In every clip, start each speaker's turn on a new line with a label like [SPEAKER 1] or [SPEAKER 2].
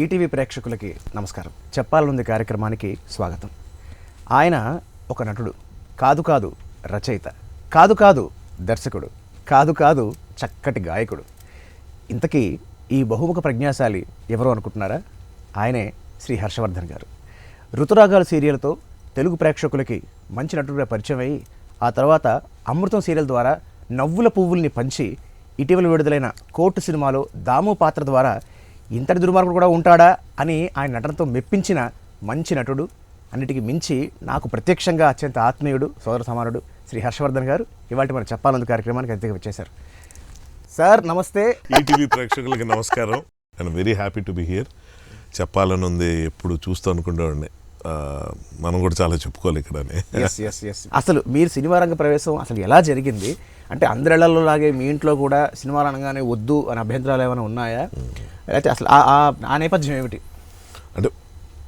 [SPEAKER 1] ETV ప్రేక్షకులకి నమస్కారం. చెప్పాలనుంది కార్యక్రమానికి స్వాగతం. ఆయన ఒక నటుడు, కాదు కాదు రచయిత, కాదు కాదు దర్శకుడు, కాదు కాదు చక్కటి గాయకుడు. ఇంతకీ ఈ బహుముఖ ప్రజ్ఞాశాలి ఎవరు అనుకుంటున్నారా? ఆయనే శ్రీ హర్షవర్ధన్ గారు. ఋతురాగాలు సీరియల్తో తెలుగు ప్రేక్షకులకి మంచి నటుడిగా పరిచయం అయ్యి ఆ తర్వాత అమృతం సీరియల్ ద్వారా నవ్వుల పువ్వుల్ని పంచి ఇటీవల విడుదలైన కోర్టు సినిమాలో దాము పాత్ర ద్వారా ఇంతటి దుర్మార్గుడు కూడా ఉంటాడా అని ఆయన నటనతో మెప్పించిన మంచి నటుడు. అన్నిటికీ మించి నాకు ప్రత్యక్షంగా అత్యంత ఆత్మీయుడు, సోదర సమానుడు శ్రీ హర్షవర్ధన్ గారు ఇవాళ మనం చెప్పాలనుంది కార్యక్రమానికి అతిథిగా వచ్చేశారు. సార్ నమస్తే.
[SPEAKER 2] ఈటీవీ ప్రేక్షకులకి నమస్కారం. I'm very happy to be here. చెప్పాలనుంది ఎప్పుడు చూస్తూ అనుకుంటామండి, మనం కూడా చాలా చెప్పుకోవాలి ఇక్కడ.
[SPEAKER 1] అసలు మీరు సినిమా రంగ ప్రవేశం అసలు ఎలా జరిగింది? అంటే అందరిళ్లలో లాగే మీ ఇంట్లో కూడా సినిమా రంగానే వద్దు అని అభ్యంతరాలు ఏమైనా ఉన్నాయా? అయితే అసలు ఆ నేపథ్యం ఏమిటి?
[SPEAKER 2] అంటే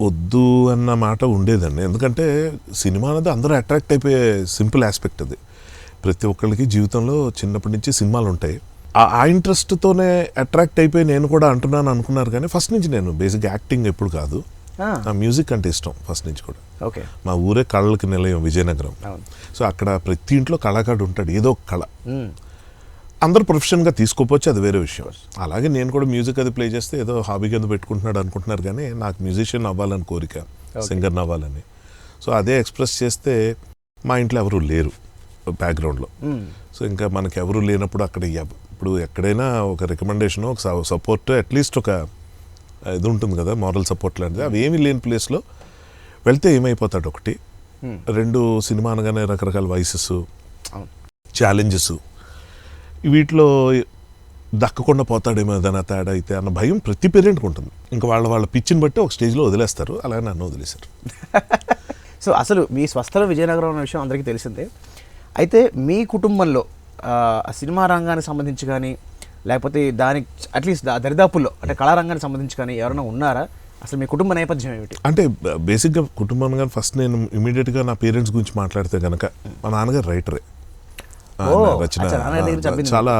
[SPEAKER 2] వద్దు అన్న మాట ఉండేదండి. ఎందుకంటే సినిమా అనేది అందరూ అట్రాక్ట్ అయిపోయే సింపుల్ ఆస్పెక్ట్ అది. ప్రతి ఒక్కరికి జీవితంలో చిన్నప్పటి నుంచి సినిమాలు ఉంటాయి. ఆ ఇంట్రెస్ట్తోనే అట్రాక్ట్ అయిపోయి నేను కూడా అంటున్నాను అనుకున్నారు. కానీ ఫస్ట్ నుంచి నేను బేసిక్ యాక్టింగ్ ఎప్పుడు కాదు, నా మ్యూజిక్ అంటే ఇష్టం ఫస్ట్ నుంచి కూడా.
[SPEAKER 1] ఓకే.
[SPEAKER 2] మా ఊరే కళలకి నిలయం విజయనగరం. సో అక్కడ ప్రతి ఇంట్లో కళాకారుడు ఉంటాడు, ఏదో ఒక కళ. అందరూ ప్రొఫెషన్గా తీసుకోపోవచ్చు, అది వేరే విషయం. అలాగే నేను కూడా మ్యూజిక్ అది ప్లే చేస్తే ఏదో హాబీ కింద పెట్టుకుంటున్నాడు అనుకుంటున్నారు. కానీ నాకు మ్యూజిషియన్ అవ్వాలని కోరిక, సింగర్ని అవ్వాలని. సో అదే ఎక్స్ప్రెస్ చేస్తే మా ఇంట్లో ఎవరు లేరు బ్యాక్గ్రౌండ్లో. సో ఇంకా మనకి ఎవరు లేనప్పుడు అక్కడ ఇప్పుడు ఎక్కడైనా ఒక రికమెండేషన్, ఒక సపోర్ట్, అట్లీస్ట్ ఒక ఇది ఉంటుంది కదా, మారల్ సపోర్ట్ లాంటిది. అవి ఏమీ లేని ప్లేస్లో వెళ్తే ఏమైపోతాడు? ఒకటి, రెండు, సినిమా అనగానే రకరకాల వాయిసెస్, ఛాలెంజెస్, వీటిలో దక్కకుండా పోతాడేమో ఏదైనా తేడా అయితే అన్న భయం ప్రతి పేరెంట్కి ఉంటుంది. ఇంకా వాళ్ళ పిచ్చిని బట్టి ఒక స్టేజ్లో వదిలేస్తారు. అలాగే నన్ను వదిలేశారు.
[SPEAKER 1] సో అసలు మీ స్వస్థలం విజయనగరం అనే విషయం అందరికీ తెలిసిందే. అయితే మీ కుటుంబంలో సినిమా రంగానికి సంబంధించి కానీ, లేకపోతే దానికి అట్లీస్ట్ దరిదాపుల్లో అంటే కళారంగానికి సంబంధించి కానీ ఎవరైనా ఉన్నారా? అసలు మీ కుటుంబ నేపథ్యం ఏమిటి?
[SPEAKER 2] అంటే బేసిక్గా కుటుంబం కానీ ఫస్ట్ నేను ఇమీడియట్గా నా పేరెంట్స్ గురించి మాట్లాడితే కనుక, మా నాన్నగారు రైటరే. రచన చాలా,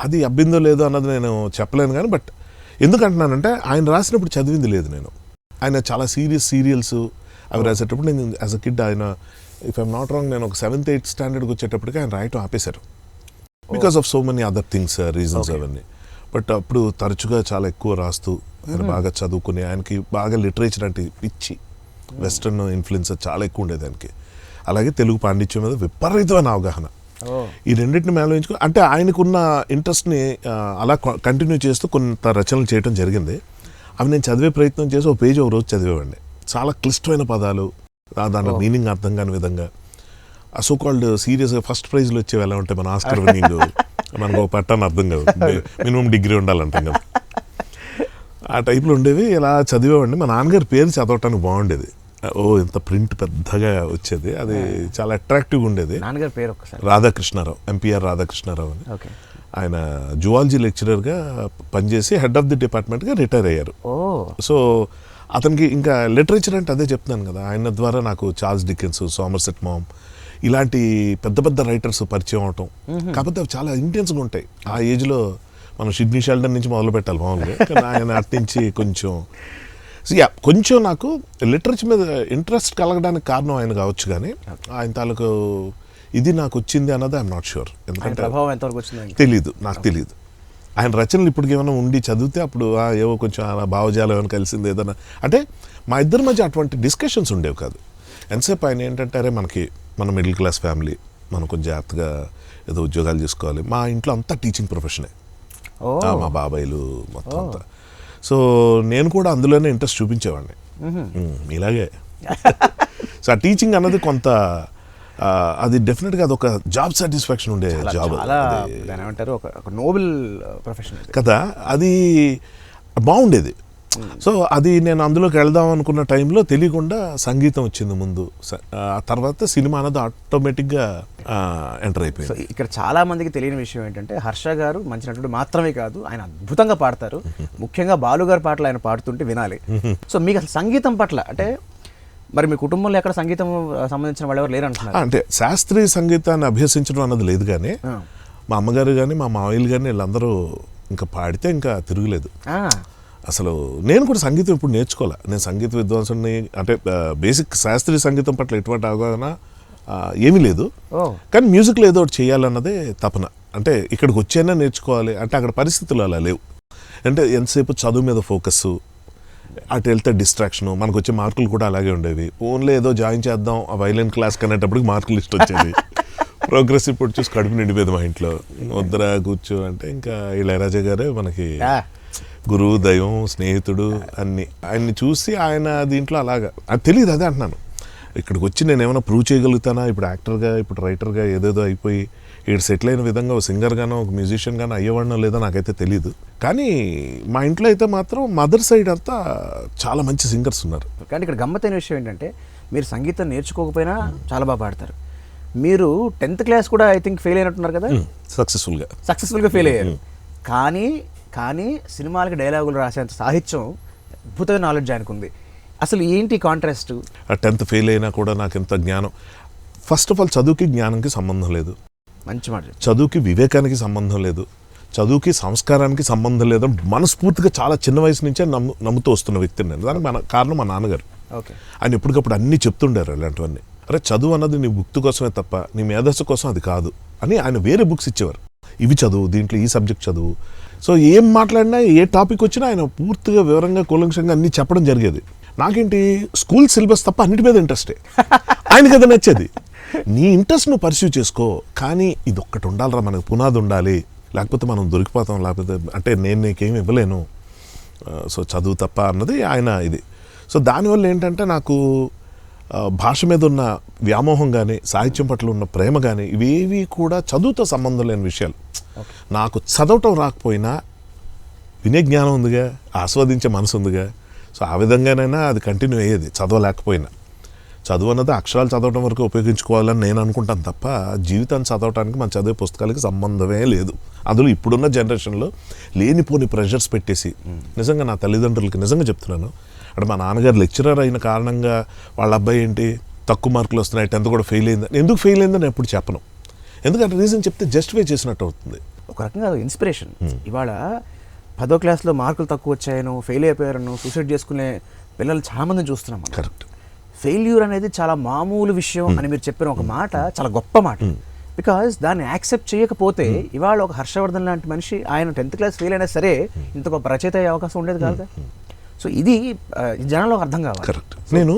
[SPEAKER 2] అది అబ్బిందో లేదో అన్నది నేను చెప్పలేను కానీ, బట్ ఎందుకంటున్నానంటే ఆయన రాసినప్పుడు చదివింది లేదు నేను. ఆయన చాలా సీరియస్ సీరియల్స్ అవి రాసేటప్పుడు నేను యాజ్ అ కిడ్, ఆయన ఇఫ్ ఐఎమ్ నాట్ రాంగ్, నేను ఒక 7th 8th స్టాండర్డ్కి వచ్చేటప్పటికి ఆయన రాయటం ఆపేశారు. Because of so many other things, reasons అవన్నీ. బట్ అప్పుడు తరచుగా చాలా ఎక్కువ రాస్తూ ఆయన బాగా చదువుకుని, ఆయనకి బాగా లిటరేచర్ అంటే పిచ్చి, వెస్ట్రన్ ఇన్ఫ్లుయెన్స్ చాలా ఎక్కువ ఉండేది ఆయనకి. అలాగే తెలుగు పాండిత్యం మీద విపరీతమైన అవగాహన. ఈ రెండింటిని మేళవించుకుని, అంటే ఆయనకున్న ఇంట్రెస్ట్ని అలా కంటిన్యూ చేస్తూ కొంత రచనలు చేయడం జరిగింది. అవి నేను చదివే ప్రయత్నం చేసి ఒక పేజ్ ఒక రోజు చదివేవాడిని. చాలా క్లిష్టమైన పదాలు, దాంట్లో మీనింగ్ అర్థం కాని విధంగా, సో కాల్డ్ సీరియస్గా ఫస్ట్ ప్రైజ్లు వచ్చేవి ఎలా ఉంటాయి, మన ఆస్కర్ విన్నింగ్, మనకు ఒక పట్టాన్ని అర్థం కాదు, మినిమం డిగ్రీ ఉండాలంటాం కదా, ఆ టైప్లో ఉండేవి. ఇలా చదివేవాడిని. మా నాన్నగారి పేరు చదవటానికి బాగుండేది. ఇంత ప్రింట్ పెద్దగా వచ్చేది, అది చాలా అట్రాక్టివ్గా ఉండేది.
[SPEAKER 1] నాన్నగారి పేరు ఒకసారి?
[SPEAKER 2] రాధాకృష్ణారావు, ఎంపీఆర్ రాధాకృష్ణారావు అని. ఆయన జువాలజీ లెక్చరర్గా పనిచేసి హెడ్ ఆఫ్ ది డిపార్ట్మెంట్గా రిటైర్ అయ్యారు. సో అతనికి ఇంకా లిటరేచర్ అంటే అదే చెప్తున్నాను కదా, ఆయన ద్వారా నాకు చార్ల్స్ డికెన్స్, సోమర్సెట్ మామ్ ఇలాంటి పెద్ద పెద్ద రైటర్స్ పరిచయం అవటం. కాకపోతే అవి చాలా ఇంటెన్స్గా ఉంటాయి. ఆ ఏజ్లో మనం సిడ్నీ షెల్డన్ నుంచి మొదలు పెట్టాలి మామూలుగా, కానీ ఆయన అట్నుంచి కొంచెం నాకు లిటరేచర్ మీద ఇంట్రెస్ట్ కలగడానికి కారణం ఆయన కావచ్చు. కానీ ఆయన తాలూకు ఇది నాకు వచ్చింది అన్నది ఐఎమ్ నాట్ షూర్. ఎందుకంటే తెలీదు, నాకు తెలియదు. ఆయన రచనలు ఇప్పటికి ఏమైనా ఉండి చదివితే అప్పుడు ఏవో కొంచెం అలా భావజాలం ఏమైనా కలిసింది ఏదైనా అంటే, మా ఇద్దరి మధ్య అటువంటి డిస్కషన్స్ ఉండేవి కాదు. ఎంతసేపు ఆయన ఏంటంటే, అరే మన మిడిల్ క్లాస్ ఫ్యామిలీ, మనం కొంచెం జాగ్రత్తగా ఏదో ఉద్యోగాలు చేసుకోవాలి. మా ఇంట్లో అంతా టీచింగ్ ప్రొఫెషనే, మా బాబాయిలు మొత్తం అంతా. సో నేను కూడా అందులోనే ఇంట్రెస్ట్ చూపించేవాడిని ఇలాగే. సో ఆ టీచింగ్ అన్నది కొంత, అది డెఫినెట్గా అదొక జాబ్ సాటిస్ఫాక్షన్ ఉండే జాబ్
[SPEAKER 1] ఒక నోబెల్ ప్రొఫెషన్
[SPEAKER 2] కదా, అది బాగుండేది. సో అది నేను అందులోకి వెళ్దాం అనుకున్న టైంలో తెలియకుండా సంగీతం వచ్చింది ముందు, ఆ తర్వాత సినిమా అన్నది ఆటోమేటిక్గా ఎంటర్ అయిపోయింది.
[SPEAKER 1] ఇక్కడ చాలా మందికి తెలియని విషయం ఏంటంటే, హర్ష గారు మంచి నటుడు మాత్రమే కాదు, ఆయన అద్భుతంగా పాడతారు. ముఖ్యంగా బాలుగారి పాటలు ఆయన పాడుతుంటే వినాలి. సో మీకు అసలు సంగీతం పట్ల అంటే, మరి మీ కుటుంబంలో ఎక్కడ సంగీతం సంబంధించిన వాళ్ళు ఎవరు లేరు అంటున్నారు?
[SPEAKER 2] అంటే శాస్త్రీయ సంగీతాన్ని అభ్యసించడం అన్నది లేదు. కానీ మా అమ్మగారు కానీ మా మావయ్యలు కానీ వీళ్ళందరూ ఇంకా పాడితే ఇంకా తిరుగులేదు. అసలు నేను కూడా సంగీతం ఇప్పుడు నేర్చుకోవాలి. నేను సంగీత విద్వాంసుని, అంటే బేసిక్ శాస్త్రీయ సంగీతం పట్ల ఎటువంటి అవగాహన ఏమీ లేదు. కానీ మ్యూజిక్లో ఏదో ఒకటి చేయాలన్నదే తపన. అంటే ఇక్కడికి వచ్చైనా నేర్చుకోవాలి అంటే అక్కడ పరిస్థితులు అలా లేవు. అంటే ఎంతసేపు చదువు మీద ఫోకస్, అటు వెళ్తే డిస్ట్రాక్షను, మనకు వచ్చే మార్కులు కూడా అలాగే ఉండేవి. ఓన్లీ ఏదో జాయిన్ చేద్దాం ఆ వైలిన్ క్లాస్ కనేటప్పటికి మార్కులు లిస్ట్ వచ్చేది. ప్రోగ్రెస్ ఇప్పుడు చూసి కడుపు నిండిపోయేది మా ఇంట్లో. వద్దరా కూర్చో అంటే ఇంకా ఇళయరాజా గారే మనకి గురువు, దైవం, స్నేహితుడు అన్ని. ఆయన్ని చూసి ఆయన దీంట్లో అలాగా అది తెలియదు. అదే అంటున్నాను, ఇక్కడికి వచ్చి నేను ఏమైనా ప్రూవ్ చేయగలుగుతానా, ఇప్పుడు యాక్టర్గా, ఇప్పుడు రైటర్గా ఏదేదో అయిపోయి ఇక్కడ సెటిల్ అయిన విధంగా ఒక సింగర్గానో ఒక మ్యూజిషియన్ గానో అయ్యేవాడినో లేదో నాకైతే తెలియదు. కానీ మా ఇంట్లో అయితే మాత్రం మదర్ సైడ్ అంతా చాలా మంచి సింగర్స్ ఉన్నారు.
[SPEAKER 1] కానీ ఇక్కడ గమ్మత్తైన విషయం ఏంటంటే మీరు సంగీతం నేర్చుకోకపోయినా చాలా బాగా పాడతారు. మీరు 10th క్లాస్ కూడా ఐ థింక్ ఫెయిల్ అయినట్టున్నారు కదా. సక్సెస్ఫుల్గా ఫెయిల్ అయ్యారు. కానీ సినిమాలకి డైలాగులు రాసేంత సాహిత్యం, అద్భుతమైన నాలెడ్జ్ ఆయనకు ఉంది. అసలు ఏంటి కాంట్రాస్ట్?
[SPEAKER 2] 10th ఫెయిల్ అయినా కూడా నాకు ఎంత జ్ఞానం. ఫస్ట్ ఆఫ్ ఆల్ చదువుకి జ్ఞానంకి సంబంధం లేదు.
[SPEAKER 1] మంచి మాట.
[SPEAKER 2] చదువుకి వివేకానికి సంబంధం లేదు, చదువుకి సంస్కారానికి సంబంధం లేదు. మనస్ఫూర్తిగా చాలా చిన్న వయసు నుంచే నమ్ముతూ వస్తున్న వ్యక్తిని నేను. దానికి కారణం మా నాన్నగారు. ఆయన ఎప్పటికప్పుడు అన్నీ చెప్తుండారు ఇలాంటివన్నీ. అరే చదువు అన్నది నీ బుక్తి కోసమే తప్ప నీ మేధస్సు కోసం అది కాదు అని ఆయన వేరే బుక్స్ ఇచ్చేవారు. ఇవి చదువు, దీంట్లో ఈ సబ్జెక్ట్ చదువు. సో ఏం మాట్లాడినా, ఏ టాపిక్ వచ్చినా ఆయన పూర్తిగా వివరంగా కూలంకషంగా అన్నీ చెప్పడం జరిగేది. నాకేంటి స్కూల్ సిలబస్ తప్ప అన్నిటి మీద ఇంట్రెస్టే. ఆయనకి అది నచ్చేది. నీ ఇంట్రెస్ట్ నువ్వు పర్స్యూ చేసుకో, కానీ ఇది ఒక్కటి ఉండాలిరా, మనకు పునాది ఉండాలి, లేకపోతే మనం దొరికిపోతాం, లేకపోతే అంటే నేను నీకేమి ఇవ్వలేను, సో చదువు తప్ప అన్నది ఆయన ఇది. సో దానివల్ల ఏంటంటే నాకు భాష మీద ఉన్న వ్యామోహం కానీ, సాహిత్యం పట్ల ఉన్న ప్రేమ కానీ ఇవేవి కూడా చదువుతో సంబంధం లేని విషయాలు. నాకు చదవటం రాకపోయినా వినే జ్ఞానం ఉందిగా, ఆస్వాదించే మనసు ఉందిగా. సో ఆ విధంగానైనా అది కంటిన్యూ అయ్యేది చదవలేకపోయినా. చదువు అన్నది అక్షరాలు చదవడం వరకు ఉపయోగించుకోవాలని నేను అనుకుంటాను తప్ప జీవితాన్ని చదవటానికి మన చదివే పుస్తకాలకి సంబంధమే లేదు. అందులో ఇప్పుడున్న జనరేషన్లో లేనిపోని ప్రెషర్స్ పెట్టేసి, నిజంగా నా తల్లిదండ్రులకి నిజంగా చెప్తున్నాను, అంటే మా నాన్నగారు లెక్చరర్ అయిన కారణంగా వాళ్ళ అబ్బాయి ఏంటి తక్కువ మార్కులు వస్తున్నాయి, 10th కూడా ఫెయిల్ అయింది. ఎందుకు ఫెయిల్ అయిందని నేను ఎప్పుడు చెప్పను. ఎందుకంటే రీజన్ చెప్తే జస్టిఫై చేసినట్టు అవుతుంది.
[SPEAKER 1] ఒక రకంగా ఇన్స్పిరేషన్. ఇవాళ 10వ క్లాస్లో మార్కులు తక్కువ వచ్చాయను, ఫెయిల్ అయిపోయారను, సూసైడ్ చేసుకునే పిల్లలు చాలా మందిని చూస్తున్నాం.
[SPEAKER 2] కరెక్ట్.
[SPEAKER 1] ఫెయిల్యూర్ అనేది చాలా మామూలు విషయం అని మీరు చెప్పిన ఒక మాట చాలా గొప్ప మాట. బికాజ్ దాన్ని యాక్సెప్ట్ చేయకపోతే ఇవాళ ఒక హర్షవర్ధన్ లాంటి మనిషి ఆయన 10th క్లాస్ ఫెయిల్ అయినా సరే ఇంత గొప్ప రచయిత అయ్యే అవకాశం ఉండేది కాదు. సో ఇది జనాలకు అర్థం కావాలి.
[SPEAKER 2] కరెక్ట్. నేను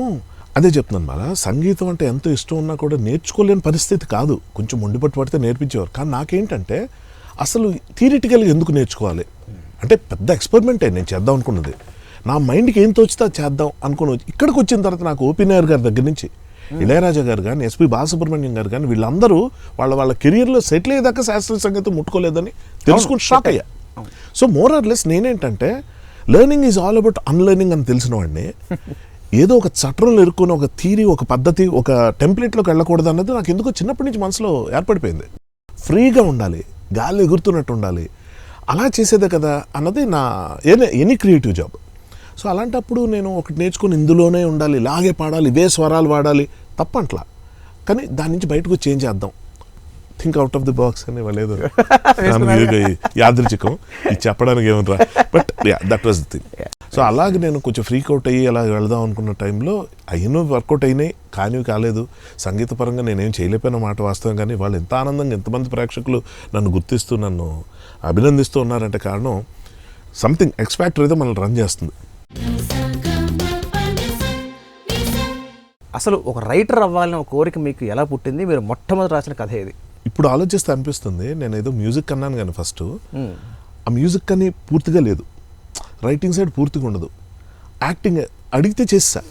[SPEAKER 2] అదే చెప్తున్నాను, మళ్ళా సంగీతం అంటే ఎంతో ఇష్టం ఉన్నా కూడా నేర్చుకోలేని పరిస్థితి కాదు. కొంచెం మొండిపట్టు పడితే నేర్పించేవారు. కానీ నాకేంటంటే అసలు థియరిటికల్గా ఎందుకు నేర్చుకోవాలి అంటే పెద్ద ఎక్స్పెరిమెంటే నేను చేద్దాం అనుకున్నది. నా మైండ్కి ఏం తోచితే చేద్దాం అనుకుని ఇక్కడికి వచ్చిన తర్వాత నాకు ఓపీ నాయర్ గారి దగ్గర నుంచి ఇళయరాజా గారు కానీ, ఎస్పి బాలసుబ్రహ్మణ్యం గారు కానీ, వీళ్ళందరూ వాళ్ళ కెరియర్లో సెటిల్ అయ్యేదాకా శాస్త్రీయ సంగీతం ముట్టుకోలేదని తెలుసుకుని షాక్ అయ్యా. సో మోర్ ఆర్ లెస్ నేనేంటంటే learning is all about unlearning అని తెలిసిన వాడిని. ఏదో ఒక చట్రంలో ఇరుక్కుని ఒక థీరీ, ఒక పద్ధతి, ఒక టెంప్లెట్లోకి వెళ్ళకూడదు అన్నది నాకు ఎందుకో చిన్నప్పటి నుంచి మనసులో ఏర్పడిపోయింది. ఫ్రీగా ఉండాలి, గాలి ఎగురుతున్నట్టు ఉండాలి, అలా చేసేదే కదా అన్నది నా ఎనీ క్రియేటివ్ జాబ్. సో అలాంటప్పుడు నేను ఒకటి నేర్చుకుని ఇందులోనే ఉండాలి, ఇలాగే పాడాలి, ఇవే స్వరాలు వాడాలి తప్పంట్లా. కానీ దాని నుంచి బయటకు చేంజ్ చేద్దాం, think out of the box అని లేదు యాదృచ్ఛికం ఇది చెప్పడానికి ఏమన్నా. But that was the thing. So అలాగే నేను కొంచెం ఫ్రీక్ అవుట్ అయ్యి అలా వెళదాం అనుకున్న టైంలో అయినో వర్కౌట్ అయినాయి, కానీ కాలేదు. సంగీతపరంగా నేనేం చేయలేకపోయిన మాట వాస్తవం. కానీ వాళ్ళు ఎంత ఆనందంగా, ఎంతమంది ప్రేక్షకులు నన్ను గుర్తిస్తూ నన్ను అభినందిస్తూ ఉన్నారంటే కారణం సంథింగ్ ఎక్స్ ఫ్యాక్టర్ అయితే మనల్ని రన్ చేస్తుంది.
[SPEAKER 1] అసలు ఒక రైటర్ అవ్వాలని ఒక కోరిక మీకు ఎలా పుట్టింది? మీరు మొట్టమొదటి రాసిన కథ ఏది?
[SPEAKER 2] ఇప్పుడు ఆలోచిస్తే అనిపిస్తుంది, నేను ఏదో మ్యూజిక్ అన్నాను కానీ ఫస్ట్ ఆ మ్యూజిక్ అని పూర్తిగా లేదు, రైటింగ్ సైడ్ పూర్తిగా ఉండదు, యాక్టింగ్ అడిగితే చేసా,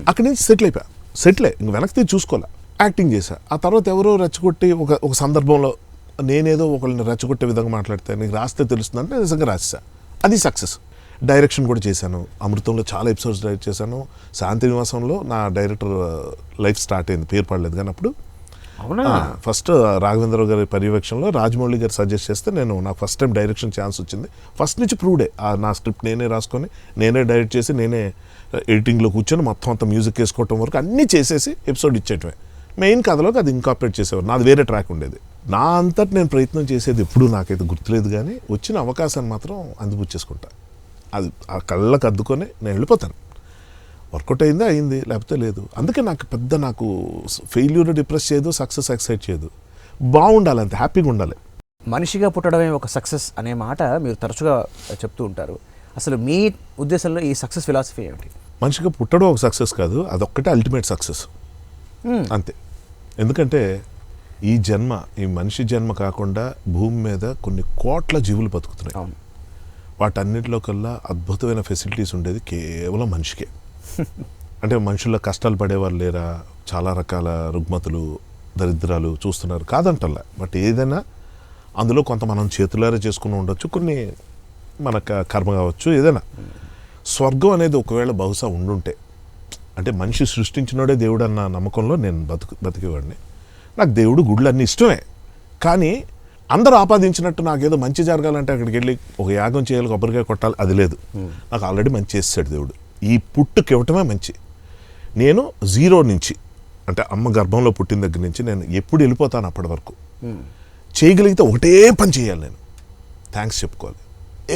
[SPEAKER 2] అక్కడి నుంచి సెటిల్ ఇంక వెనక్కి చూసుకోలే, యాక్టింగ్ చేశా. ఆ తర్వాత ఎవరో రెచ్చగొట్టి ఒక సందర్భంలో నేనేదో ఒకళ్ళని రెచ్చగొట్టే విధంగా మాట్లాడితే నీకు రాస్తే తెలుస్తుందంటే నిజంగా రాసా, అది సక్సెస్. డైరెక్షన్ కూడా చేశాను. అమృతంలో చాలా ఎపిసోడ్స్ డైరెక్ట్ చేశాను. శాంతి నివాసంలో నా డైరెక్టర్ లైఫ్ స్టార్ట్ అయింది, పేరు పడలేదు కానీ అప్పుడు. ఫస్ట్ రాఘవేంద్రరావు గారి పర్యవేక్షణలో రాజమౌళి గారు సజెస్ట్ చేస్తే నాకు ఫస్ట్ టైం డైరెక్షన్ ఛాన్స్ వచ్చింది. ఫస్ట్ నుంచి ప్రూవ్డే, నా స్క్రిప్ట్ నేనే రాసుకొని నేనే డైరెక్ట్ చేసి నేనే ఎడిటింగ్లో కూర్చొని మొత్తం అంతా మ్యూజిక్ వేసుకోవటం వరకు అన్నీ చేసేసి ఎపిసోడ్ ఇచ్చేయటమే. మెయిన్ కథలోకి అది ఇన్కార్పొరేట్ చేసేవారు, నాది వేరే ట్రాక్ ఉండేది. నా అంతటి నేను ప్రయత్నం చేసేది ఎప్పుడూ నాకైతే గుర్తులేదు, కానీ వచ్చిన అవకాశాన్ని మాత్రం అందిపుచ్చేసుకుంటా. అది ఆ కళ్ళకు అద్దుకొని నేను వెళ్ళిపోతాను. వర్కౌట్ అయింది, లేకపోతే లేదు. అందుకే నాకు ఫెయిల్యూర్ డిప్రెస్ చేయదు, సక్సెస్ ఎక్సైట్ చేయదు. బాగుండాలి, అంతే హ్యాపీగా ఉండాలి.
[SPEAKER 1] మనిషిగా పుట్టడమే ఒక సక్సెస్ అనే మాట మీరు తరచుగా చెప్తూ ఉంటారు. అసలు మీ ఉద్దేశంలో ఈ సక్సెస్ ఫిలాసఫీ ఏమిటి?
[SPEAKER 2] మనిషిగా పుట్టడం ఒక సక్సెస్ కాదు, అదొక్కటే అల్టిమేట్ సక్సెస్ అంతే. ఎందుకంటే ఈ మనిషి జన్మ కాకుండా భూమి మీద కొన్ని కోట్ల జీవులు బతుకుతున్నాయి. వాటన్నిటిలో కల్లా అద్భుతమైన ఫెసిలిటీస్ ఉండేది కేవలం మనిషికే. అంటే మనుషుల్లో కష్టాలు పడేవారు లేరా? చాలా రకాల రుగ్మతులు, దరిద్రాలు చూస్తున్నారు, కాదంటల్లా. బట్ ఏదైనా అందులో కొంత మనం చేతులారా చేసుకుని ఉండొచ్చు, కొన్ని మన కర్మ కావచ్చు, ఏదైనా. స్వర్గం అనేది ఒకవేళ బహుశా ఉండుంటే, అంటే మనిషి సృష్టించినోడే దేవుడు అన్న నమ్మకంలో నేను బతికేవాడిని. నాకు దేవుడు గుళ్ళు అన్నీ ఇష్టమే, కానీ అందరూ ఆపాదించినట్టు నాకేదో మంచి జరగాలంటే అక్కడికి వెళ్ళి ఒక యాగం చేయాలి, కొబ్బరికాయ కొట్టాలి, అది లేదు. నాకు ఆల్రెడీ మంచి చేసాడు దేవుడు. ఈ పుట్టుకి ఇవ్వటమే మంచి. నేను 0 నుంచి, అంటే అమ్మ గర్భంలో పుట్టిన దగ్గర నుంచి నేను ఎప్పుడు వెళ్ళిపోతాను అప్పటి వరకు చేయగలిగితే ఒకటే పని చేయాలి, నేను థ్యాంక్స్ చెప్పుకోవాలి.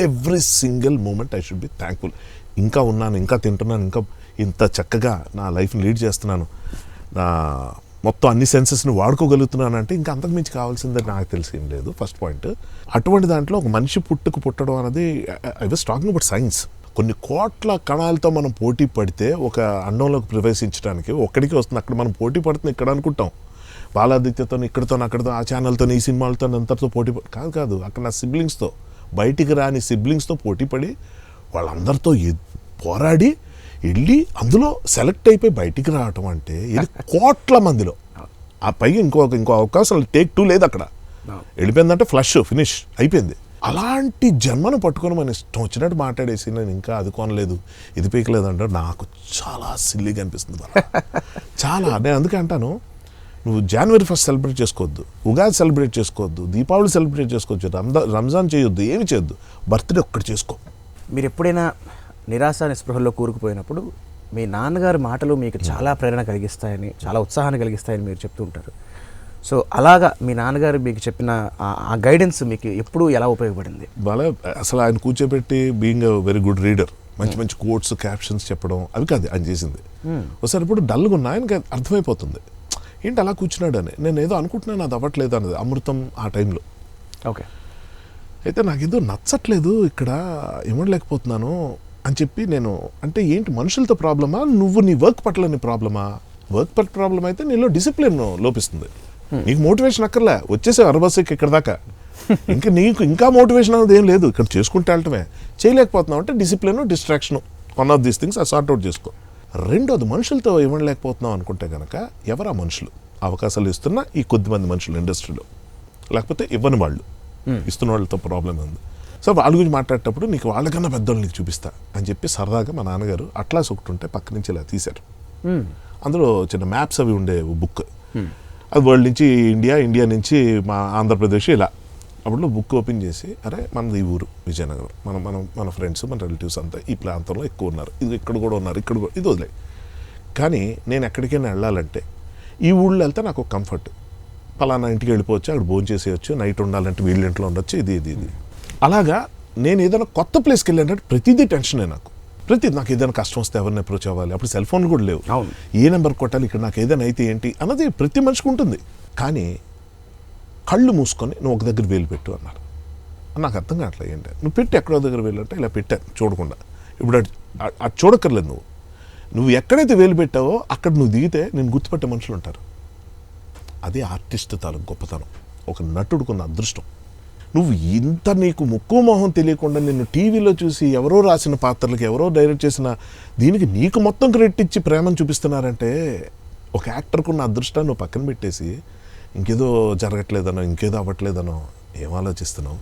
[SPEAKER 2] Every single moment I should be thankful. ఇంకా ఉన్నాను, ఇంకా తింటున్నాను, ఇంకా ఇంత చక్కగా నా లైఫ్ని లీడ్ చేస్తున్నాను, నా మొత్తం అన్ని సెన్సెస్ని వాడుకోగలుగుతున్నాను అంటే ఇంకా అంతకుమించి కావాల్సిందని నాకు తెలిసేం లేదు. First point. అటువంటి దాంట్లో ఒక మనిషి పుట్టడం అనేది, I was talking about science. కొన్ని కోట్ల కణాలతో మనం పోటీ పడితే ఒక అండంలోకి ప్రవేశించడానికి ఒక్కడికి వస్తుంది. అక్కడ మనం పోటీ పడుతుంది ఇక్కడ అనుకుంటాం, బాలాదిత్యతో, ఇక్కడితో, అక్కడితో, ఆ ఛానల్తో, ఈ సినిమాలతో, అంతటితో పోటీ కాదు. అక్కడ నా సిబ్లింగ్స్తో, బయటికి రాని సిబ్లింగ్స్తో పోటీపడి వాళ్ళందరితో పోరాడి వెళ్ళి అందులో సెలెక్ట్ అయిపోయి బయటికి రావటం అంటే ఇది కోట్ల మందిలో. ఆ పైగా ఇంకో అవకాశం టేక్ 2 లేదు అక్కడ. వెళ్ళిపోయిందంటే ఫ్లష్, ఫినిష్ అయిపోయింది. అలాంటి జన్మను పట్టుకొని మన ఇష్టం వచ్చినట్టు మాట్లాడేసి నేను ఇంకా అది కొనలేదు, ఇది పీకలేదు అంటే నాకు చాలా సిల్లీగా అనిపిస్తుంది. చాలా. నేను అందుకే అంటాను, నువ్వు January 1st సెలబ్రేట్ చేసుకోవద్దు, ఉగాది సెలబ్రేట్ చేసుకోవద్దు, దీపావళి సెలబ్రేట్ చేసుకోవచ్చు, రంజాన్ చేయొద్దు, ఏమి చేయొద్దు, బర్త్డే ఒక్కటి చేసుకో.
[SPEAKER 1] మీరు ఎప్పుడైనా నిరాశ నిస్పృహల్లో కూరుకుపోయినప్పుడు మీ నాన్నగారి మాటలు మీకు చాలా ప్రేరణ కలిగిస్తాయని, చాలా ఉత్సాహాన్ని కలిగిస్తాయని మీరు చెప్తూ ఉంటారు. సో అలాగా మీ నాన్నగారు మీకు చెప్పిన ఆ గైడెన్స్ మీకు ఎప్పుడు ఎలా ఉపయోగపడింది?
[SPEAKER 2] బాగా అసలు ఆయన కూర్చోబెట్టి being a very good reader, మంచి కోట్స్, క్యాప్షన్స్ చెప్పడం, అవి కాదు ఆయన చేసింది. ఒకసారి ఇప్పుడు డల్గా ఉన్నా ఆయనకి అర్థమైపోతుంది ఏంటి అలా కూర్చున్నాడు అని. నేను ఏదో అనుకుంటున్నాను, అది అవ్వట్లేదు అన్నది అమృతం ఆ టైంలో.
[SPEAKER 1] ఓకే. అయితే
[SPEAKER 2] నాకు ఏదో నచ్చట్లేదు ఇక్కడ, ఇవ్వలేకపోతున్నాను అని చెప్పి నేను, అంటే ఏంటి మనుషులతో ప్రాబ్లమా, నువ్వు నీ వర్క్ పట్ల నీ ప్రాబ్లమా? వర్క్ పట్ల ప్రాబ్లం అయితే నీలో డిసిప్లిన్ లోపిస్తుంది. నీకు మోటివేషన్ అక్కర్లే, వచ్చేసే అరబస్కి ఇక్కడ దాకా, ఇంకా నీకు ఇంకా మోటివేషన్ అనేది ఏం లేదు, ఇక్కడ చేసుకుంటే వెళ్ళటమే. చేయలేకపోతున్నావు అంటే discipline, distraction, one of these things sort out చేసుకో. రెండోది, మనుషులతో ఇవ్వలేకపోతున్నావు అనుకుంటే కనుక ఎవరు ఆ మనుషులు? అవకాశాలు ఇస్తున్న ఈ కొద్దిమంది మనుషులు ఇండస్ట్రీలో, లేకపోతే ఇవ్వని వాళ్ళు, ఇస్తున్న వాళ్ళతో ప్రాబ్లం ఉంది. సో వాళ్ళ గురించి మాట్లాడేటప్పుడు నీకు వాళ్ళకన్నా పెద్దోళ్ళు నీకు చూపిస్తా అని చెప్పి సరదాగా మా నాన్నగారు అట్లాస్ ఒకటి ఉంటే పక్క నుంచి ఇలా తీశారు. అందులో చిన్న మ్యాప్స్ అవి ఉండే బుక్, అది వరల్డ్ నుంచి ఇండియా నుంచి మా ఆంధ్రప్రదేశ్ ఇలా. అప్పుడు బుక్ ఓపెన్ చేసి, అరే మనది ఈ ఊరు విజయనగరం, మన ఫ్రెండ్స్, మన రిలేటివ్స్ అంతా ఈ ప్రాంతంలో ఎక్కువ ఉన్నారు, ఇది ఇక్కడ కూడా ఉన్నారు, ఇక్కడ కూడా, ఇది వదిలే. కానీ నేను ఎక్కడికైనా వెళ్ళాలంటే ఈ ఊళ్ళో వెళ్తే నాకు ఒక కంఫర్ట్, పలానా ఇంటికి వెళ్ళిపోవచ్చు, అక్కడ భోజనం చేసేయచ్చు, నైట్ ఉండాలంటే వీళ్ళ ఇంట్లో ఉండొచ్చు, ఇది. అలాగా నేను ఏదైనా కొత్త ప్లేస్కి వెళ్ళానంటే ప్రతిదీ టెన్షనే నాకు. నాకు ఏదైనా కష్టం వస్తే ఎవరిని అప్రోచ్ అవ్వాలి, అప్పుడు సెల్ ఫోన్లు కూడా లేవు, ఏ నెంబర్ కొట్టాలి, ఇక్కడ నాకు ఏదైనా అయితే ఏంటి అన్నది ప్రతి మనిషికి ఉంటుంది. కానీ కళ్ళు మూసుకొని నువ్వు ఒక దగ్గర వేలు పెట్టు అన్నారు. నాకు అర్థం కావట్లేదు ఏంటి, నువ్వు పెట్టి ఎక్కడో దగ్గర వెళ్ళంటే ఇలా పెట్టాను చూడకుండా. ఇప్పుడు అది చూడక్కర్లేదు, నువ్వు ఎక్కడైతే వేలు పెట్టావో అక్కడ నువ్వు దిగితే నేను గుర్తుపట్టే మనుషులు ఉంటారు. అదే ఆర్టిస్ట్ తాలూకు గొప్పతనం, ఒక నటుడుకున్న అదృష్టం. నువ్వు ఇంత నీకు ముక్కు మొహం తెలియకుండా నిన్ను టీవీలో చూసి ఎవరో రాసిన పాత్రలకి, ఎవరో డైరెక్ట్ చేసిన దీనికి నీకు మొత్తం క్రెడిట్ ఇచ్చి ప్రేమను చూపిస్తున్నారంటే, ఒక యాక్టర్కున్న అదృష్టాన్ని నువ్వు పక్కన పెట్టేసి ఇంకేదో జరగట్లేదనో, ఇంకేదో అవ్వట్లేదనో ఏం ఆలోచిస్తున్నావు?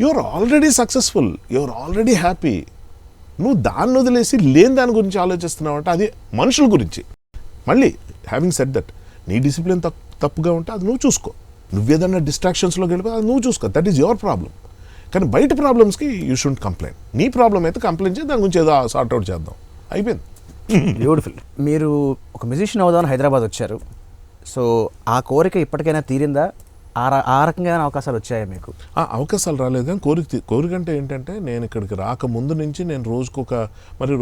[SPEAKER 2] Your already successful, your already happy. నువ్వు దాన్ని వదిలేసి లేని దాని గురించి ఆలోచిస్తున్నావు అంటే అది మనుషుల గురించి. మళ్ళీ హ్యావింగ్ సెడ్ దట్, నీ డిసిప్లిన్ తప్పుగా ఉంటే అది నువ్వు చూసుకో, నువ్వేదన్నా డిస్ట్రాక్షన్స్లోకి వెళ్ళిపోయి అది నువ్వు చూసుకో, దట్ ఈస్ యువర్ ప్రాబ్లం. కానీ బయట ప్రాబ్లమ్స్కి యూ షుడ్ కంప్లైంట్. నీ ప్రాబ్లం అయితే కంప్లైంట్ చేసి దాని గురించి ఏదో సార్ట్అవుట్ చేద్దాం, అయిపోయింది.
[SPEAKER 1] బ్యూటిఫుల్. మీరు ఒక మ్యూజిషియన్ అవుదామని హైదరాబాద్ వచ్చారు. సో ఆ కోరిక ఇప్పటికైనా తీరిందా? ఆ రకంగా అవకాశాలు వచ్చాయా మీకు?
[SPEAKER 2] అవకాశాలు రాలేదు, కానీ కోరిక అంటే ఏంటంటే నేను ఇక్కడికి రాక ముందు నుంచి నేను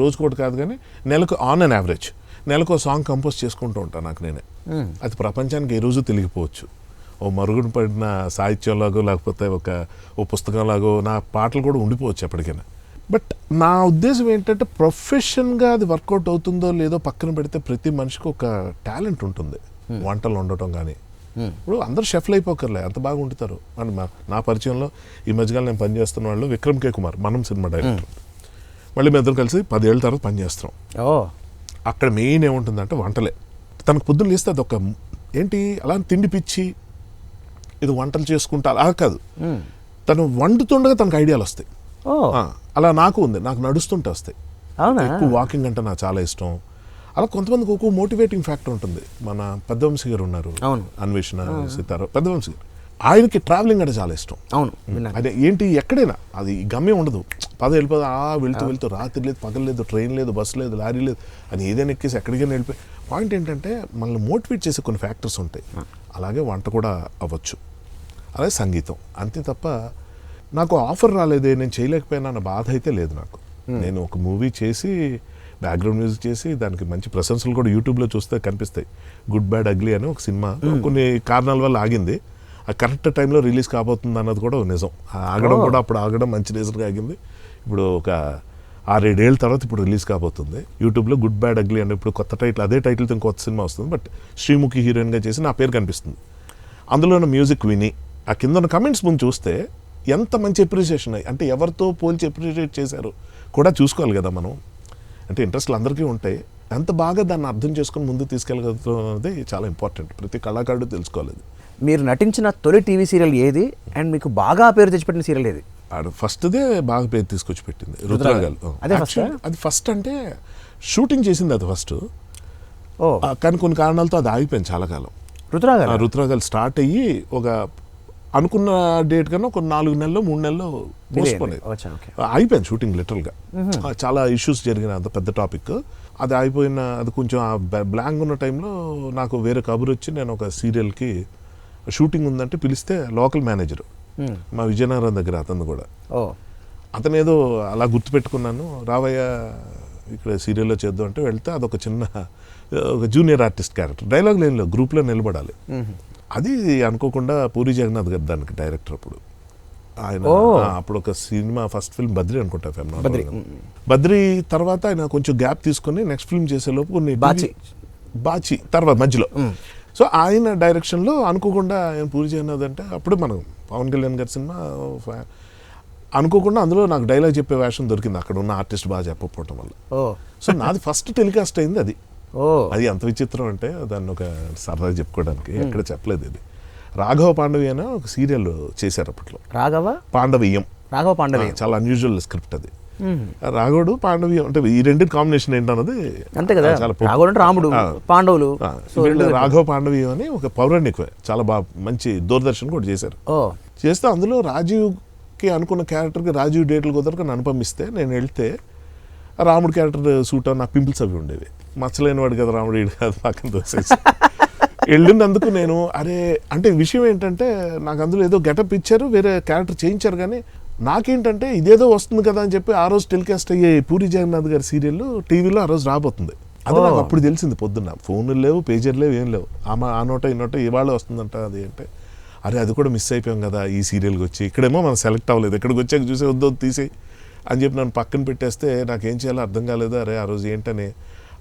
[SPEAKER 2] రోజుకోటి కాదు కానీ నెలకు ఆన్ అండ్ యావరేజ్ నెలకు సాంగ్ కంపోజ్ చేసుకుంటూ ఉంటాను నాకు నేనే. అది ప్రపంచానికి ఏ రోజు తెలియకపోవచ్చు, ఓ మరుగున పడిన సాహిత్యంలాగో లేకపోతే ఓ పుస్తకంలాగో నా పాటలు కూడా ఉండిపోవచ్చు ఎప్పటికైనా. బట్ నా ఉద్దేశం ఏంటంటే ప్రొఫెషన్గా అది వర్కౌట్ అవుతుందో లేదో పక్కన పెడితే ప్రతి మనిషికి ఒక టాలెంట్ ఉంటుంది. వంటలు వండటం కానీ, ఇప్పుడు అందరూ షెఫ్లు అయిపోకర్లే, అంత బాగా వండుతారు. అండ్ నా పరిచయంలో ఈ మధ్యకాలం నేను పనిచేస్తున్న వాళ్ళు విక్రమ్ కే కుమార్, మనం సినిమా డైరెక్టర్, మళ్ళీ మేము ఇద్దరు కలిసి 10 ఏళ్ళ తర్వాత పనిచేస్తున్నాం. అక్కడ మెయిన్ ఏముంటుందంటే వంటలే. తనకు పొద్దున్న లేస్తే అదొక ఏంటి అలా తిండి పిచ్చి, ఇది వంటలు చేసుకుంటా అలా కాదు, తను వండుతుండగా తనకు ఐడియాలు వస్తాయి. అలా నాకు ఉంది, నాకు నడుస్తుంటే వస్తాయి. ఎక్కువ వాకింగ్ అంటే నాకు చాలా ఇష్టం. అలా కొంతమందికి ఒక్కో మోటివేటింగ్ ఫ్యాక్టర్ ఉంటుంది. మన పెద్దవంశీ గారు ఉన్నారు, అన్వేషణ సీతారావు, పెద్దవంశీ గారు, ఆయనకి ట్రావెలింగ్ అంటే చాలా ఇష్టం. అదే ఏంటి ఎక్కడైనా అది గమ్యం ఉండదు, వెళ్ళిపోదా వెళ్తూ రాత్రి లేదు పగలు లేదు, ట్రైన్ లేదు, బస్సు లేదు, లారీ లేదు, అది ఏదైనా ఎక్కేసి ఎక్కడికైనా వెళ్ళిపోయి. పాయింట్ ఏంటంటే మనల్ని మోటివేట్ చేసే కొన్ని ఫ్యాక్టర్స్ ఉంటాయి. అలాగే వంట కూడా అవ్వచ్చు, అలాగే సంగీతం, అంతే తప్ప నాకు ఆఫర్ రాలేదే నేను చేయలేకపోయినా అన్న బాధ అయితే లేదు నాకు. నేను ఒక మూవీ చేసి బ్యాక్గ్రౌండ్ మ్యూజిక్ చేసి దానికి మంచి ప్రశంసలు కూడా యూట్యూబ్లో చూస్తే కనిపిస్తాయి. గుడ్ బ్యాడ్ అగ్లీ అని ఒక సినిమా కొన్ని కారణాల వల్ల ఆగింది, ఆ కరెక్ట్ టైంలో రిలీజ్ కాబోతుంది అన్నది కూడా నిజం. ఆగడం కూడా అప్పుడు ఆగడం మంచి రీజన్గా ఆగింది. ఇప్పుడు ఒక 6-7 ఏళ్ళ తర్వాత ఇప్పుడు రిలీజ్ కాబోతుంది యూట్యూబ్లో గుడ్ బ్యాడ్ అగ్లీ అని. ఇప్పుడు కొత్త టైటిల్, అదే టైటిల్తో కొత్త సినిమా వస్తుంది, బట్ శ్రీముఖి హీరోయిన్గా చేసి నా పేరు కనిపిస్తుంది. అందులో మ్యూజిక్ విని ఆ కింద ఉన్న కమెంట్స్ ముందు చూస్తే ఎంత మంచి అప్రిసియేషన్ అయ్యి, అంటే ఎవరితో పోల్చి అప్రిషియేట్ చేశారు కూడా చూసుకోవాలి కదా మనం. అంటే ఇంట్రెస్ట్లు అందరికీ ఉంటాయి, ఎంత బాగా దాన్ని అర్థం చేసుకుని ముందుకు తీసుకెళ్ళగలుగుతాం అనేది చాలా ఇంపార్టెంట్, ప్రతి కళాకారుడు తెలుసుకోవాలి. అది
[SPEAKER 1] మీరు నటించిన తొలి టీవీ సీరియల్ ఏది, అండ్ మీకు బాగా పేరు తెచ్చిపెట్టిన సీరియల్ ఏది?
[SPEAKER 2] ఫస్ట్దే బాగా పేరు తీసుకొచ్చి పెట్టింది రుద్రాగాలు. అది ఫస్ట్ అంటే షూటింగ్ చేసింది అది ఫస్ట్, కానీ కొన్ని కారణాలతో అది ఆగిపోయింది చాలా కాలం. రుద్రాగాలు స్టార్ట్ అయ్యి ఒక అనుకున్న డేట్ కన్నా ఒక 4 నెలలు 3 నెలలు పోస్ట్పోన్ అయిపోయింది షూటింగ్ లిటరల్గా. చాలా ఇష్యూస్ జరిగిన అంత పెద్ద టాపిక్ అది అయిపోయిన, అది కొంచెం బ్లాంక్ ఉన్న టైంలో నాకు వేరే కబురు వచ్చి నేను ఒక సీరియల్కి షూటింగ్ ఉందంటే పిలిస్తే లోకల్ మేనేజర్ మా విజయనగరం దగ్గర, అతను కూడా అతను ఏదో అలా గుర్తుపెట్టుకున్నాను, రావయ్య ఇక్కడ సీరియల్లో చేద్దాం అంటే వెళ్తే అదొక చిన్న ఒక జూనియర్ ఆర్టిస్ట్ క్యారెక్టర్, డైలాగ్ లేనిలో గ్రూప్లో నిలబడాలి. అది అనుకోకుండా పూరి జగన్నాథ్ గారు దానికి డైరెక్టర్. అప్పుడు ఆయన అప్పుడు ఒక సినిమా ఫస్ట్ ఫిల్మ్ బద్రి అనుకుంటా, బద్రి తర్వాత ఆయన కొంచెం గ్యాప్ తీసుకుని నెక్స్ట్ ఫిల్మ్ చేసేలోపు కొన్ని బాచి తర్వాత మధ్యలో, సో ఆయన డైరెక్షన్లో అనుకోకుండా ఆయన పూరి జగన్నాథ్ అంటే అప్పుడు మనం పవన్ కళ్యాణ్ గారి సినిమా అనుకోకుండా అందులో నాకు డైలాగ్ చెప్పే వేషం దొరికింది, అక్కడ ఉన్న ఆర్టిస్ట్ బాగా చెప్పకపోవటం వల్ల. సో నాది ఫస్ట్ టెలికాస్ట్ అయింది అది. అది ఎంత విచిత్రం అంటే దాన్ని ఒక సరదా చెప్పుకోవడానికి ఎక్కడ చెప్పలేదు. ఇది రాఘవ పాండవి అని ఒక సీరియల్ చేశారు అప్పట్లో, రాఘవ పాండవీయం, చాలా అన్యూజువల్ స్క్రిప్ట్ అది. రాఘవుడు పాండవీయం అంటే ఈ రెండింటి కాంబినేషన్ ఏంటన్నది అంతే కదా, రాముడు పాండవులు. రాఘవ పాండవీయం అని ఒక పౌరాణిక చాలా బాగా మంచి దూరదర్శన్ కూడా చేశారు. చేస్తే అందులో రాజీవ్కి అనుకున్న క్యారెక్టర్కి రాజీవ్ డేట్లు కుదరక నన్ను పంపిస్తే నేను వెళ్తే రాముడు క్యారెక్టర్ సూట్ నా పింపుల్స్ అవి ఉండేవి, మచ్చలేని వాడు కదా రాముడు ఈడు కాదు పక్కన దోసేసి వెళ్ళినందుకు నేను అరే అంటే విషయం ఏంటంటే నాకు అందులో ఏదో గెటప్ ఇచ్చారు, వేరే క్యారెక్టర్ చేయించారు, కానీ నాకేంటంటే ఇదేదో వస్తుంది కదా అని చెప్పి ఆ రోజు టెలికాస్ట్ అయ్యే పూరి జగన్నాథ్ గారి సీరియల్ టీవీలో ఆ రోజు రాబోతుంది. అది నాకు అప్పుడు తెలిసింది పొద్దున్న, ఫోన్లు లేవు, పేజర్లు లేవు, ఏం లేవు. ఆ నోట ఈ నోట ఇవాళ వస్తుందంట అది అంటే అరే అది కూడా మిస్ అయిపోయాం కదా ఈ సీరియల్కి వచ్చి, ఇక్కడేమో మనం సెలెక్ట్ అవ్వలేదు, ఇక్కడికి వచ్చాక చూసే వద్దు తీసి అని చెప్పి నన్ను పక్కన పెట్టేస్తే నాకేం చేయాలో అర్థం కాలేదు. అరే ఆ రోజు ఏంటని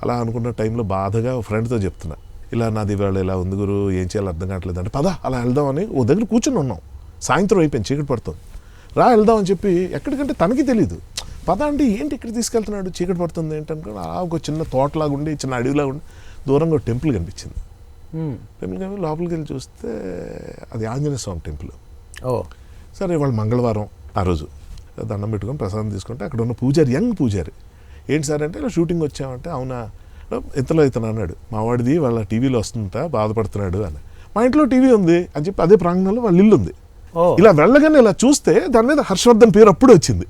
[SPEAKER 2] అలా అనుకున్న టైంలో బాధగా ఫ్రెండ్తో చెప్తున్నా, ఇలా నాది ఇవాళ ఇలా ఉంది గురు, ఏం చేయాలో అర్థం కావట్లేదు అంటే, పద అలా వెళ్దామని ఓ దగ్గర కూర్చొని ఉన్నాం, సాయంత్రం అయిపోయింది, చీకటి పడుతుంది, రా వెళ్దామని చెప్పి ఎక్కడికంటే తనకి తెలీదు, పద అంటే ఏంటి ఇక్కడ తీసుకెళ్తున్నాడు, చీకటి పడుతుంది ఏంటనుకో, ఒక చిన్న తోటలాగా ఉండి చిన్న అడవిలాగా ఉండి దూరంగా ఒక టెంపుల్ కనిపించింది. టెంపుల్ కనిపి లోపలికి వెళ్ళి చూస్తే అది ఆంజనేయ స్వామి టెంపుల్. సరే ఇవాళ మంగళవారం, ఆ రోజు దండం పెట్టుకొని ప్రసాదం తీసుకుంటే అక్కడ ఉన్న పూజారి, యంగ్ పూజారి, ఏంటి సార్ అంటే ఇలా షూటింగ్ వచ్చామంటే, అవునా ఇంతలో ఇతను అన్నాడు, మా వాడిది వాళ్ళ టీవీలో వస్తుంటా బాధపడుతున్నాడు అని. మా ఇంట్లో టీవీ ఉంది అని చెప్పి అదే ప్రాంగణంలో వాళ్ళ ఇల్లు ఉంది. ఇలా వెళ్ళగానే ఇలా చూస్తే దాని మీద హర్షవర్ధన్ పేరు అప్పుడు వచ్చింది.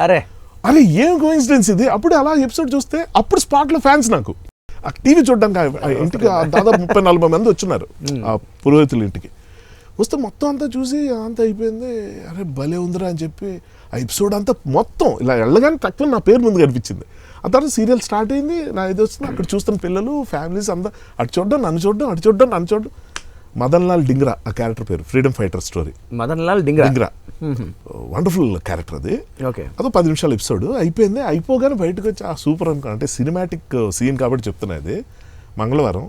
[SPEAKER 2] అరే అరే ఏం కోఇన్సిడెన్స్ ఇది. అప్పుడు అలా ఎపిసోడ్ చూస్తే అప్పుడు స్పాట్లో ఫ్యాన్స్ నాకు ఆ టీవీ చూడడానికి ఇంటికి దాదాపు 30-40 మంది వచ్చున్నారు ఆ పురోహితుల ఇంటికి. వస్తే మొత్తం అంతా చూసి అంతా అయిపోయింది, అరే భలే ఉందిరా అని చెప్పి ఆ ఎపిసోడ్ అంతా మొత్తం ఇలా వెళ్ళగానే తక్కువ నా పేరు ముందు కనిపించింది. ఆ తర్వాత సీరియల్ స్టార్ట్ అయింది, నా ఇది వస్తుంది, అక్కడ చూస్తున్న పిల్లలు ఫ్యామిలీస్ అంతా అటు చూడడం నన్ను చూడడం, అటు చూడడం నన్ను చూడడం. మదన్ లాల్ డింగ్రా ఆ క్యారెక్టర్ పేరు, freedom fighter story.
[SPEAKER 1] Madan Lal Dhingra
[SPEAKER 2] wonderful character అది.
[SPEAKER 1] ఓకే,
[SPEAKER 2] అదో 10 నిమిషాల ఎపిసోడ్ అయిపోయింది. అయిపోగానే బయటకు వచ్చి ఆ సూపర్ అనుకో, అంటే సినిమాటిక్ సీన్ కాబట్టి చెప్తున్నా. అది మంగళవారం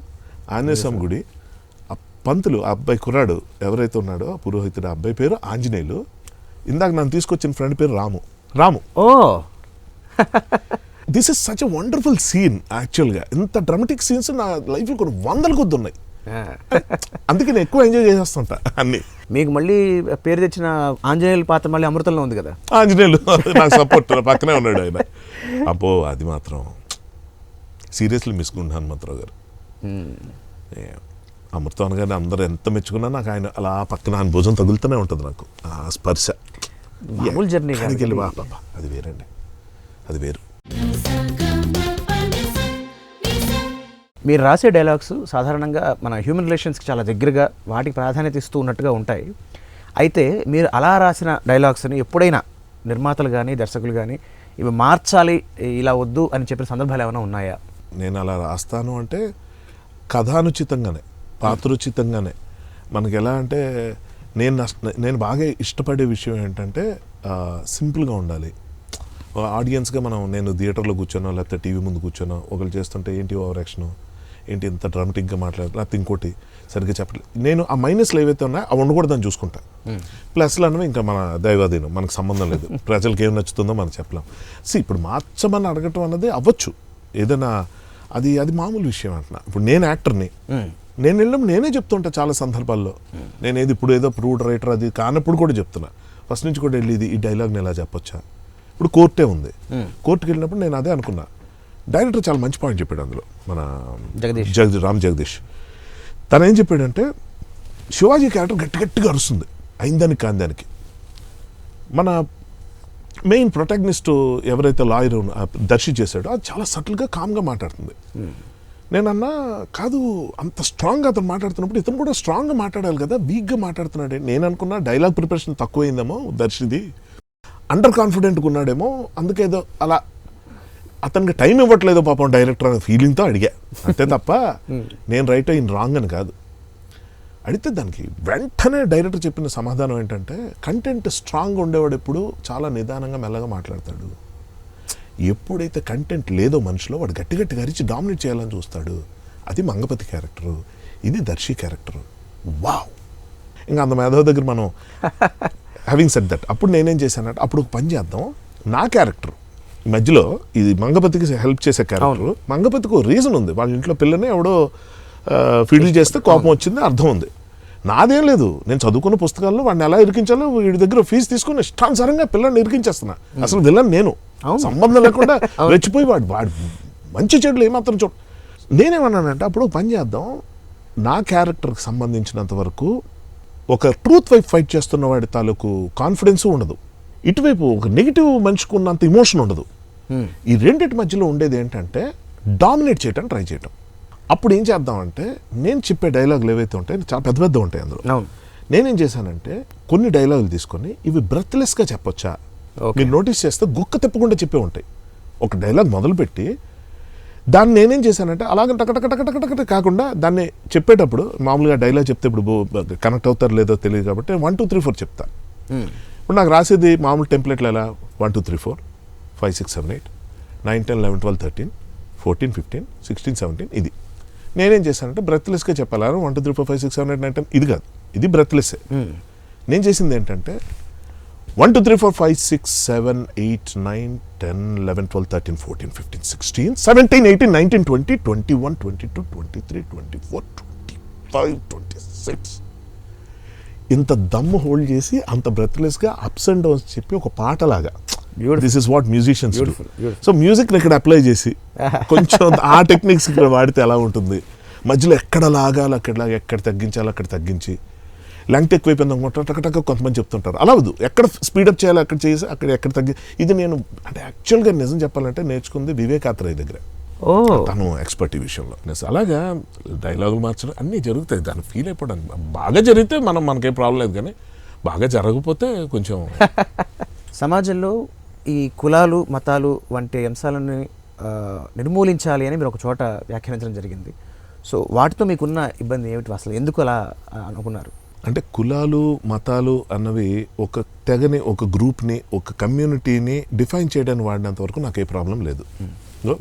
[SPEAKER 2] ఆంజనేయ స్వామి గుడి, ఆ పంతులు ఆ అబ్బాయి కుర్రాడు ఎవరైతే ఉన్నాడో ఆ పురోహితుడు, ఆ అబ్బాయి పేరు ఆంజనేయులు. ఇందాక నన్ను తీసుకొచ్చిన ఫ్రెండ్ పేరు Ramu.
[SPEAKER 1] Oh
[SPEAKER 2] this is such a wonderful scene. యాక్చువల్గా ఇంత డ్రామాటిక్ సీన్స్ నా లైఫ్లో కొన్ని 100 కొద్ది ఉన్నాయి. అందుకే నేను ఎక్కువ ఎంజాయ్ చేసేస్తుంటా అన్ని.
[SPEAKER 1] మీకు మళ్ళీ పేరు తెచ్చిన ఆంజనేయుల పాత్ర మళ్ళీ అమృతంలో ఉంది కదా.
[SPEAKER 2] ఆంజనేయులు నాకు సపోర్ట్, పక్కనే ఉన్నాడు ఆయన. అబ్బో అది మాత్రం సీరియస్లీ మిస్కుంటున్నాను హనుమంతరావు గారు. అమృతం అనగానే అందరూ ఎంత మెచ్చుకున్నా నాకు ఆయన అలా పక్కన ఆయన భుజం తగులుతూనే ఉంటుంది నాకు ఆ స్పర్శ.
[SPEAKER 1] జర్నీ
[SPEAKER 2] అది వేరండి, అది వేరు.
[SPEAKER 1] మీరు రాసే డైలాగ్స్ సాధారణంగా మన హ్యూమన్ రిలేషన్స్కి చాలా దగ్గరగా, వాటికి ప్రాధాన్యత ఇస్తూ ఉన్నట్టుగా ఉంటాయి. అయితే మీరు అలా రాసిన డైలాగ్స్ని ఎప్పుడైనా నిర్మాతలు కానీ దర్శకులు కానీ ఇవి మార్చాలి, ఇలా వద్దు అని చెప్పిన సందర్భాలు ఏమైనా ఉన్నాయా?
[SPEAKER 2] నేను అలా రాస్తాను అంటే కథానుచితంగానే, పాత్రోచితంగానే. మనకి ఎలా అంటే నేను బాగా ఇష్టపడే విషయం ఏంటంటే సింపుల్గా ఉండాలి. ఆడియన్స్గా నేను థియేటర్లో కూర్చోనో లేకపోతే టీవీ ముందు కూర్చోనో ఒకరు చేస్తుంటే ఏంటి ఓవర్ యాక్షను, ఏంటి ఇంత డ్రామాటిక్గా మాట్లాడాలి, లేకపోతే ఇంకోటి సరిగ్గా చెప్పలేదు. నేను ఆ మైనస్లు ఏవైతే ఉన్నాయో అవి ఉండకూడదని చూసుకుంటా. ప్లస్లు అన్నవి ఇంకా మన దైవాధీనం, మనకు సంబంధం లేదు. ప్రజలకు ఏం నచ్చుతుందో మనం చెప్పలేం. ఇప్పుడు మార్చమని అడగటం అన్నది అవ్వచ్చు ఏదైనా, అది మామూలు విషయం అంటున్నా. ఇప్పుడు నేను యాక్టర్ని, నేను వెళ్ళినప్పుడు నేనే చెప్తుంటా చాలా సందర్భాల్లో. నేను ఇప్పుడు ఏదో ప్రూవ్డ్ రైటర్ అది కానప్పుడు కూడా చెప్తున్నా. ఫస్ట్ నుంచి కూడా వెళ్ళి ఈ డైలాగ్ని ఎలా చెప్పొచ్చా. ఇప్పుడు కోర్టే ఉంది, కోర్టుకి వెళ్ళినప్పుడు నేను అదే అనుకున్నా. డైరెక్టర్ చాలా మంచి పాయింట్ చెప్పాడు అందులో, మన రామ్ జగదీష్. తను ఏం చెప్పాడంటే శివాజీ క్యారెక్టర్ గట్టిగా అరుస్తుంది అయిందానికి కాందానికి. మన మెయిన్ ప్రొటాగనిస్ట్ ఎవరైతే లాయర్ దర్శి చేశాడో అది చాలా సటిల్గా కామ్గా మాట్లాడుతుంది. నేనన్నా కాదు, అంత స్ట్రాంగ్గా అతను మాట్లాడుతున్నప్పుడు ఇతను కూడా స్ట్రాంగ్గా మాట్లాడాలి కదా, వీక్గా మాట్లాడుతున్నాడే. నేను అనుకున్నా డైలాగ్ ప్రిపరేషన్ తక్కువైందేమో దర్శిది, అండర్ కాన్ఫిడెంట్గా ఉన్నాడేమో, అందుకేదో అలా అతనికి టైం ఇవ్వట్లేదో పాపం డైరెక్టర్ అనే ఫీలింగ్తో అడిగా అంతే తప్ప నేను రైట్ ఇన్ రాంగ్ అని కాదు. అడిగితే దానికి వెంటనే డైరెక్టర్ చెప్పిన సమాధానం ఏంటంటే కంటెంట్ స్ట్రాంగ్ ఉండేవాడు ఎప్పుడు చాలా నిదానంగా మెల్లగా మాట్లాడతాడు. ఎప్పుడైతే కంటెంట్ లేదో మనిషిలో వాడు గట్టిగా అరిచి డామినేట్ చేయాలని చూస్తాడు. అది మంగపతి క్యారెక్టరు, ఇది దర్శి క్యారెక్టరు. వావ్! ఇంకా అంత మేధావి దగ్గర మనం హ్యావింగ్ సెడ్ దట్ అప్పుడు నేనేం చేశానంటే అప్పుడు ఒక పని చేద్దాం, నా క్యారెక్టర్ మధ్యలో ఇది మంగపతికి హెల్ప్ చేసే క్యారెక్టర్. మంగపతికి ఒక రీజన్ ఉంది, వాళ్ళ ఇంట్లో పిల్లని ఎవడో ఫీల్డ్ చేస్తే కోపం వచ్చింది, అర్థం ఉంది. నాదేం లేదు, నేను చదువుకున్న పుస్తకాల్లో వాడిని ఎలా ఇరికించాలో వీడి దగ్గర ఫీజు తీసుకుని ఇష్టానుసారంగా పిల్లల్ని ఇరికించేస్తున్నా. అసలు విలన్ నేను, సంబంధం లేకుండా రెచ్చిపోయి వాడు మంచి చెడులు ఏమాత్రం చూడ. నేనేమన్నానంటే అప్పుడు పని చేద్దాం, నా క్యారెక్టర్కి సంబంధించినంత వరకు ఒక ట్రూత్ వైపు ఫైట్ చేస్తున్న వాడి తాలూకు కాన్ఫిడెన్స్ ఉండదు, ఇటువైపు ఒక నెగిటివ్ మనిషికి ఉన్నంత ఇమోషన్ ఉండదు. ఈ రెండింటి మధ్యలో ఉండేది ఏంటంటే డామినేట్ చేయటం ట్రై చేయటం. అప్పుడు ఏం చేద్దామంటే నేను చెప్పే డైలాగులు ఏవైతే ఉంటాయి చాలా పెద్ద ఉంటాయి అందులో. నేనేం చేశానంటే కొన్ని డైలాగులు తీసుకొని ఇవి బ్రెత్లెస్గా చెప్పొచ్చా, మీరు నోటీస్ చేస్తే గుక్క తిప్పకుండా చెప్పే ఉంటాయి. ఒక డైలాగ్ మొదలుపెట్టి దాన్ని నేనేం చేశానంటే అలాగే టకటక కాకుండా దాన్ని చెప్పేటప్పుడు మామూలుగా డైలాగ్ చెప్తే ఇప్పుడు కనెక్ట్ అవుతారు లేదో తెలియదు కాబట్టి 1 2 3 4 చెప్తా. ఇప్పుడు నాకు రాసేది మామూలు టెంప్లెట్లు ఎలా 1 2 3 4 5 6 7 8 9 10 11 12 13 14 15 16 17 ఇది. నేనేం చేశానంటే బ్రెత్లెస్గా చెప్పాలి. 1 2 3 4 5 6 7 8 9 10 ఇది కాదు, ఇది బ్రెత్లెస్సే. నేను చేసింది ఏంటంటే 1 2 3 4 5 6 7 8 9 10 11 12 13 14 15 16 17 18 19 20 21 22 23 24 25 26 ఇంత దమ్ము హోల్డ్ చేసి అంత బ్రెత్లెస్గా అప్స్ అండ్ డౌన్స్ చెప్పి ఒక పాటలాగా. This is what musicians do. So మ్యూజిక్ని ఇక్కడ అప్లై చేసి కొంచెం ఆ టెక్నిక్స్ ఇక్కడ వాడితే ఎలా ఉంటుంది, మధ్యలో ఎక్కడ లాగాలి ఎక్కడ తగ్గించాలి అక్కడ తగ్గించి, లెంగ్త్ ఎక్కువైపోయింది అనుకుంటారు కొంతమంది చెప్తుంటారు, అలా వద్దు, ఎక్కడ స్పీడప్ చేయాలి అక్కడ చేసి అక్కడ ఎక్కడ తగ్గి. ఇది నేను అంటే యాక్చువల్గా నిజం చెప్పాలంటే నేర్చుకుంది వివేకాత్రేయ దగ్గర.
[SPEAKER 1] ఓ
[SPEAKER 2] తను ఎక్స్పర్ట్ ఈ విషయంలో. అలాగా డైలాగులు మార్చడం అన్నీ జరుగుతాయి, దాన్ని ఫీల్ అయిపోవడానికి. బాగా జరిగితే మనకేం ప్రాబ్లం లేదు, కానీ బాగా జరగకపోతే కొంచెం
[SPEAKER 1] సమాజంలో ఈ కులాలు మతాలు వంటి అంశాలను నిర్మూలించాలి అని మీరు ఒక చోట వ్యాఖ్యానించడం జరిగింది. సో వాటితో మీకున్న ఇబ్బంది ఏమిటి, అసలు ఎందుకు అలా అనుకున్నారు?
[SPEAKER 2] అంటే కులాలు మతాలు అన్నవి ఒక తెగని, ఒక గ్రూప్ని, ఒక కమ్యూనిటీని డిఫైన్ చేయడానికి వాడినంత వరకు నాకు ఏ ప్రాబ్లం లేదు.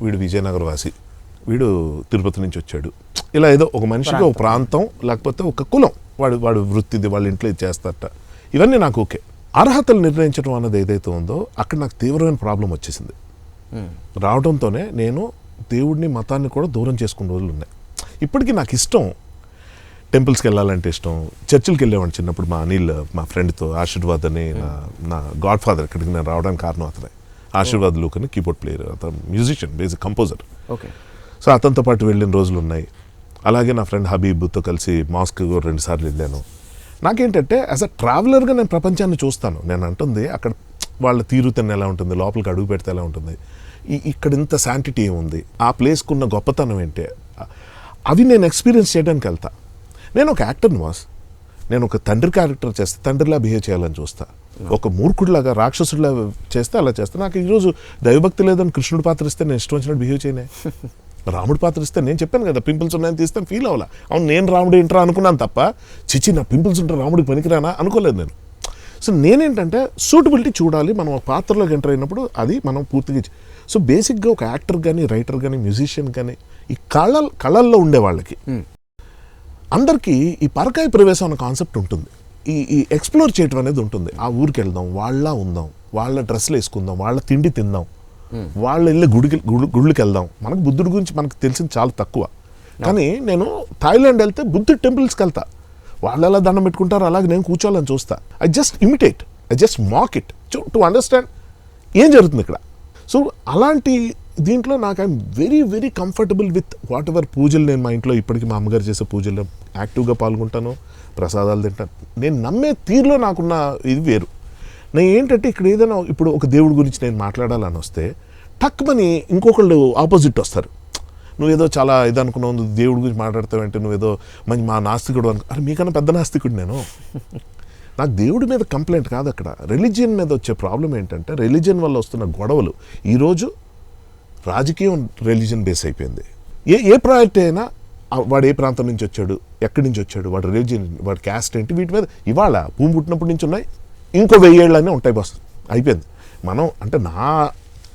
[SPEAKER 2] వీడు విజయనగర వాసి, వీడు తిరుపతి నుంచి వచ్చాడు, ఇలా ఏదో ఒక మనిషికి ఒక ప్రాంతం లేకపోతే ఒక కులం, వాడు వృత్తిది, వాళ్ళ ఇంట్లో ఇది చేస్తారట, ఇవన్నీ నాకు ఓకే. అర్హతలు నిర్ణయించడం అన్నది ఏదైతే ఉందో అక్కడ నాకు తీవ్రమైన ప్రాబ్లం వచ్చేసింది. రావడంతోనే నేను దేవుడిని మతాన్ని కూడా దూరం చేసుకున్న రోజులు ఉన్నాయి. ఇప్పటికీ నాకు ఇష్టం, టెంపుల్స్కి వెళ్ళాలంటే ఇష్టం, చర్చిల్కి వెళ్ళేవాడిని చిన్నప్పుడు. మా అనిల్, మా ఫ్రెండ్తో, ఆశీర్వాద్ అని నా గాడ్ ఫాదర్, ఇక్కడికి నేను రావడానికి కారణం అతనే. ఆశీర్వాద్ లూక్ అని కీబోర్డ్ ప్లేయర్, అతను musician, basic composer.
[SPEAKER 1] Okay.
[SPEAKER 2] So అతనితో పాటు వెళ్ళిన రోజులు ఉన్నాయి. అలాగే నా ఫ్రెండ్ హబీబ్తో కలిసి మాస్క్ 2 సార్లు వెళ్ళాను. నాకేంటంటే యాజ్ అ ట్రావెలర్గా నేను ప్రపంచాన్ని చూస్తాను. నేను అంటుంది అక్కడ వాళ్ళ తీరుతెన్ను ఎలా ఉంటుంది, లోపలికి అడుగు పెడితే ఎలా ఉంటుంది, ఇక్కడ ఇంత శాంటిటీ ఏముంది, ఆ ప్లేస్కి ఉన్న గొప్పతనం ఏంటి, అవి నేను ఎక్స్పీరియన్స్ చేయడానికి వెళ్తా. నేను ఒక యాక్టర్ని వాస్, నేను ఒక తండ్రి క్యారెక్టర్ చేస్తే తండ్రిలా బిహేవ్ చేయాలని చూస్తా, ఒక మూర్ఖుడిలాగా రాక్షసుడిలా చేస్తే అలా చేస్తా. నాకు ఈరోజు దైవభక్తి లేదని కృష్ణుడి పాత్ర ఇస్తే నేను ఇష్టం వచ్చినట్టు బిహేవ్ చేయనే, రాముడి పాత్ర ఇస్తే నేను చెప్పాను కదా పింపుల్స్ ఉన్నాయని తీస్తాను, ఫీల్ అవ్వాలా. అవును నేను రాముడు ఏంట్రా అనుకున్నాను తప్ప, చిచి నా పింపుల్స్ ఉంటే రాముడికి పనికిరానా అనుకోలేదు నేను. సో నేనేంటంటే సూటబిలిటీ చూడాలి, మనం ఒక పాత్రలోకి ఎంటర్ అయినప్పుడు అది మనం పూర్తిగా. సో బేసిక్గా ఒక యాక్టర్ కానీ, రైటర్ కానీ, మ్యూజిషియన్ కానీ, ఈ కళల్లో ఉండే వాళ్ళకి అందరికీ ఈ పరకాయ ప్రవేశం అనే కాన్సెప్ట్ ఉంటుంది. ఈ ఎక్స్ప్లోర్ చేయటం అనేది ఉంటుంది. ఆ ఊరికి వెళ్దాం, వాళ్ళ ఉందాం, వాళ్ళ డ్రెస్సులు వేసుకుందాం, వాళ్ళ తిండి తిందాం, వాళ్ళ వెళ్ళి గుడికి వెళ్దాం. మనకు బుద్ధుడి గురించి మనకు తెలిసింది చాలా తక్కువ. కానీ నేను థాయిలాండ్ వెళ్తే బుద్ధుడి టెంపుల్స్కి వెళ్తా, వాళ్ళు ఎలా దండం పెట్టుకుంటారో అలాగే నేను కూర్చోవాలని చూస్తా. I just imitate, I just mock it to understand ఏం జరుగుతుంది ఇక్కడ. సో అలాంటి దీంట్లో నాకు I'm very very comfortable with what ever పూజలు. నేను మా ఇంట్లో ఇప్పటికీ మా అమ్మగారు చేసే పూజల్లో యాక్టివ్గా పాల్గొంటాను, ప్రసాదాలు తింటాను. నేను నమ్మే తీరులో నాకున్న ఇది వేరు. నేను ఏంటంటే ఇక్కడ ఏదైనా ఇప్పుడు ఒక దేవుడి గురించి నేను మాట్లాడాలని వస్తే టక్మని ఇంకొకళ్ళు ఆపోజిట్ వస్తారు. నువ్వేదో చాలా ఇది అనుకున్నావు, దేవుడి గురించి మాట్లాడతావంటే నువ్వేదో మంచి మా నాస్తికుడు అరే మీకన్నా పెద్ద నాస్తికుడు నేను. నాకు దేవుడి మీద కంప్లైంట్ కాదు, అక్కడ రిలీజియన్ మీద వచ్చే ప్రాబ్లం ఏంటంటే రిలీజియన్ వల్ల వస్తున్న గొడవలు. ఈరోజు రాజకీయం రిలీజియన్ బేస్ అయిపోయింది. ఏ ప్రయారిటీ అయినా వాడు ఏ ప్రాంతం నుంచి వచ్చాడు, ఎక్కడి నుంచి వచ్చాడు, వాడు రిలీజియన్, వాడు క్యాస్ట్ ఏంటి, వీటి మీద ఇవాళ భూమి పుట్టినప్పటి నుంచి ఉన్నాయి, ఇంకో 1000 ఏళ్ళనే ఉంటాయి బాస్, అయిపోయింది. మనం అంటే నా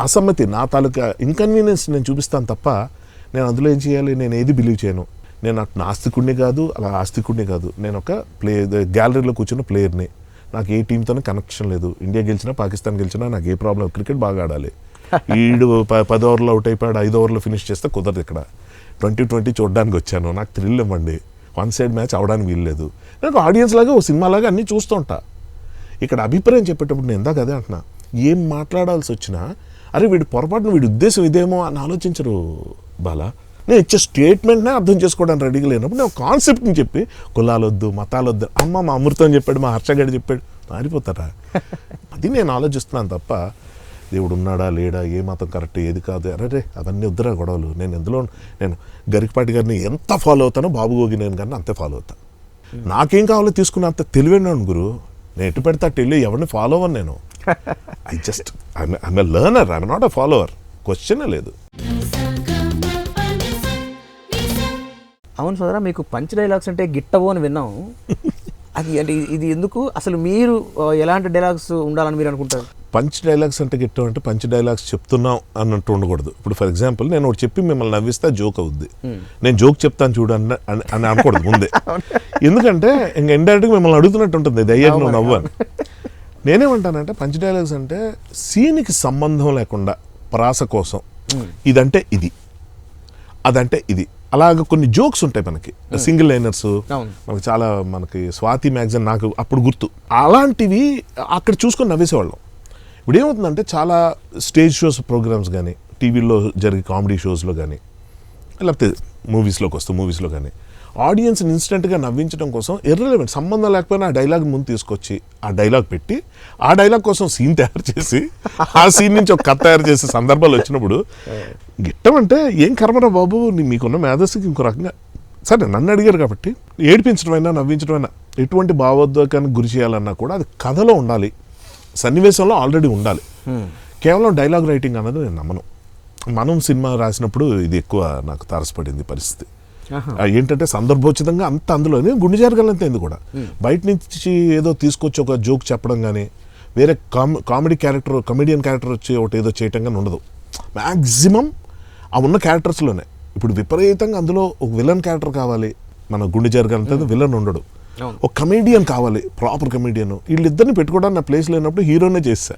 [SPEAKER 2] అసమ్మతి, నా తాలూకా ఇన్కన్వీనియన్స్ నేను చూపిస్తాను తప్ప నేను అందులో ఏం చేయాలి, నేను ఏది బిలీవ్ చేయను. నేను అటు నాస్తికుడిని కాదు, అలా ఆస్తికుడిని కాదు. నేను ఒక గ్యాలరీలో కూర్చున్న ప్లేయర్ని. నాకు ఏ టీంతోనే కనెక్షన్ లేదు. ఇండియా గెలిచినా పాకిస్తాన్ గెలిచినా నాకు ఏ ప్రాబ్లం. క్రికెట్ బాగా ఆడాలి. ఈడు 10 ఓవర్లో అవుట్ అయిపోయాడు, 5 ఓవర్లో ఫినిష్ చేస్తే కుదరదు. ఇక్కడ 2020 చూడడానికి వచ్చాను, నాకు థ్రిల్ ఇవ్వండి. 1 సైడ్ మ్యాచ్ అవడానికి వీల్లేదు. నాకు ఆడియన్స్ లాగా, ఓ సినిమాలాగా అన్నీ చూస్తూ ఉంటా. ఇక్కడ అభిప్రాయం చెప్పేటప్పుడు నేను ఇందాక అదే అంటున్నా, ఏం మాట్లాడాల్సి వచ్చినా అరే వీడి పొరపాటున వీడి ఉద్దేశం ఇదేమో అని ఆలోచించరు బాలా. నేను ఇచ్చే స్టేట్మెంట్నే అర్థం చేసుకోవడానికి రెడీగా లేనప్పుడు నేను కాన్సెప్ట్ని చెప్పి కులాలొద్దు మతాలొద్దు, అమ్మ మా అమృతం చెప్పాడు, మా హర్షగడి చెప్పాడు, మారిపోతారా? అది నేను ఆలోచిస్తున్నాను తప్ప దేవుడు ఉన్నాడా లేడా, ఏ మతం కరెక్ట్ ఏది కాదు, అరే అవన్నీ వద్దురా గొడవలు. నేను గరికపాటి గారిని ఎంత ఫాలో అవుతానో బాబు గోగి నేను కానీ అంతే ఫాలో అవుతాను. నాకేం కావాలో తీసుకున్న అంత తెలివైనాను గురు. నేను ఎటు పెడితే అటు వెళ్ళి ఎవరిని ఫాలో అవ్వను నేను. I'm a learner, I'm not a follower. క్వశ్చనే లేదు.
[SPEAKER 1] అవును సోదరా, మీకు పంచ్ డైలాగ్స్ అంటే గిట్టవు అని విన్నాం. అది అంటే ఇది ఎందుకు అసలు, మీరు ఎలాంటి డైలాగ్స్ ఉండాలని మీరు అనుకుంటారు?
[SPEAKER 2] పంచ్ డైలాగ్స్ అంటే గిట్టం అంటే పంచ్ డైలాగ్స్ చెప్తున్నాం అన్నట్టు ఉండకూడదు. ఇప్పుడు ఫర్ ఎగ్జాంపుల్ నేను ఒకటి చెప్పి మిమ్మల్ని నవ్విస్తే జోక్ అవుద్ది, నేను జోక్ చెప్తాను చూడు అని అనకూడదు ముందే. ఎందుకంటే ఇంకా ఇండైరెక్ట్గా మిమ్మల్ని అడుగుతున్నట్టు ఉంటుంది, దయ్యాకి నువ్వు నవ్వని. నేనేమంటానంటే పంచ్ డైలాగ్స్ అంటే సీన్కి సంబంధం లేకుండా ప్రాస కోసం, ఇదంటే ఇది, అదంటే ఇది, అలాగ కొన్ని జోక్స్ ఉంటాయి మనకి, సింగిల్ లైనర్స్ మనకి చాలా. మనకి స్వాతి మ్యాగజైన్ నాకు అప్పుడు గుర్తు, అలాంటివి అక్కడ చూసుకొని నవ్వేసేవాళ్ళం. ఇప్పుడు ఏమవుతుందంటే చాలా స్టేజ్ షోస్ ప్రోగ్రామ్స్ కానీ, టీవీలో జరిగే కామెడీ షోస్లో కానీ, లేకపోతే మూవీస్లో కానీ ఆడియన్స్ని ఇన్స్టెంట్గా నవ్వించడం కోసం ఇర్రెలెవెంట్ సంబంధం లేకపోయినా ఆ డైలాగ్ ముందు తీసుకొచ్చి ఆ డైలాగ్ పెట్టి ఆ డైలాగ్ కోసం సీన్ తయారు చేసి ఆ సీన్ నుంచి ఒక కథ తయారు చేసే సందర్భాలు వచ్చినప్పుడు గిట్టమంటే ఏం కర్మరా బాబు మీకున్న మేధస్సుకి ఇంకో రకంగా సరే నన్ను అడిగారు కాబట్టి ఏడిపించడమైనా నవ్వించడమైనా ఎటువంటి భావోద్వేగానికి గురి చేయాలన్నా కూడా అది కథలో ఉండాలి, సన్నివేశంలో ఆల్రెడీ ఉండాలి. కేవలం డైలాగ్ రైటింగ్ అన్నది నేను నమ్మను. మనం సినిమా రాసినప్పుడు ఇది ఎక్కువ నాకు తారసపడింది పరిస్థితి. ఏంటంటే సందర్భోచితంగా అంత అందులోనే గుండె జరగాలంతే ఎందుకు కూడా బయట నుంచి ఏదో తీసుకొచ్చి ఒక జోక్ చెప్పడం కానీ వేరే కమెడియన్ క్యారెక్టర్ వచ్చి ఒకటి ఏదో చేయటం కానీ ఉండదు. మ్యాక్సిమం ఆ ఉన్న క్యారెక్టర్స్లోనే ఇప్పుడు విపరీతంగా అందులో ఒక విలన్ క్యారెక్టర్ కావాలి, మన గుండె జరగాలంటే విలన్ ఉండడు, ఒక కమెడియన్ కావాలి, ప్రాపర్ కమెడియన్. వీళ్ళిద్దరిని పెట్టుకోవడానికి నా ప్లేస్ లేనప్పుడు హీరోనే చేశా.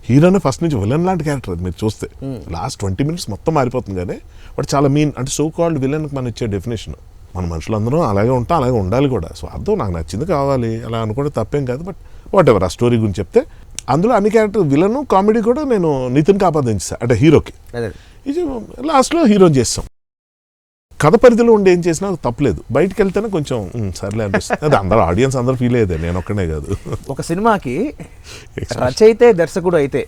[SPEAKER 2] హీరోనే ఫస్ట్ నుంచి విలన్ లాంటి క్యారెక్టర్ అది మీరు చూస్తే లాస్ట్ 20 minutes మొత్తం మారిపోతుంది. కానీ బట్ చాలా మీన్ అంటే సో కాల్డ్ విలన్కి మనం ఇచ్చే డెఫినేషన్ మన మనుషులందరూ అలాగే ఉంటాం, అలాగే ఉండాలి కూడా. సో అర్థం నాకు నచ్చింది కావాలి అలా అనుకుంటే తప్పేం కాదు. బట్ వాట్ ఎవర్ ఆ స్టోరీ గురించి చెప్తే అందులో అన్ని క్యారెక్టర్ విలన్ కామెడీ కూడా నేను నితిన్కి ఆపాదించా అంటే హీరోకి. ఇది లాస్ట్లో హీరోని చేస్తాం. కథ పరిధిలో ఉండి ఏం చేసినా తప్పలేదు, బయటకు వెళ్తేనే కొంచెం సర్లే అనిపిస్తుంది. అది అందరూ ఆడియన్స్ అందరూ ఫీల్ అయ్యేదే, నేను ఒక్కనే కాదు.
[SPEAKER 1] ఒక సినిమాకి రచయిత దర్శకుడు అయితే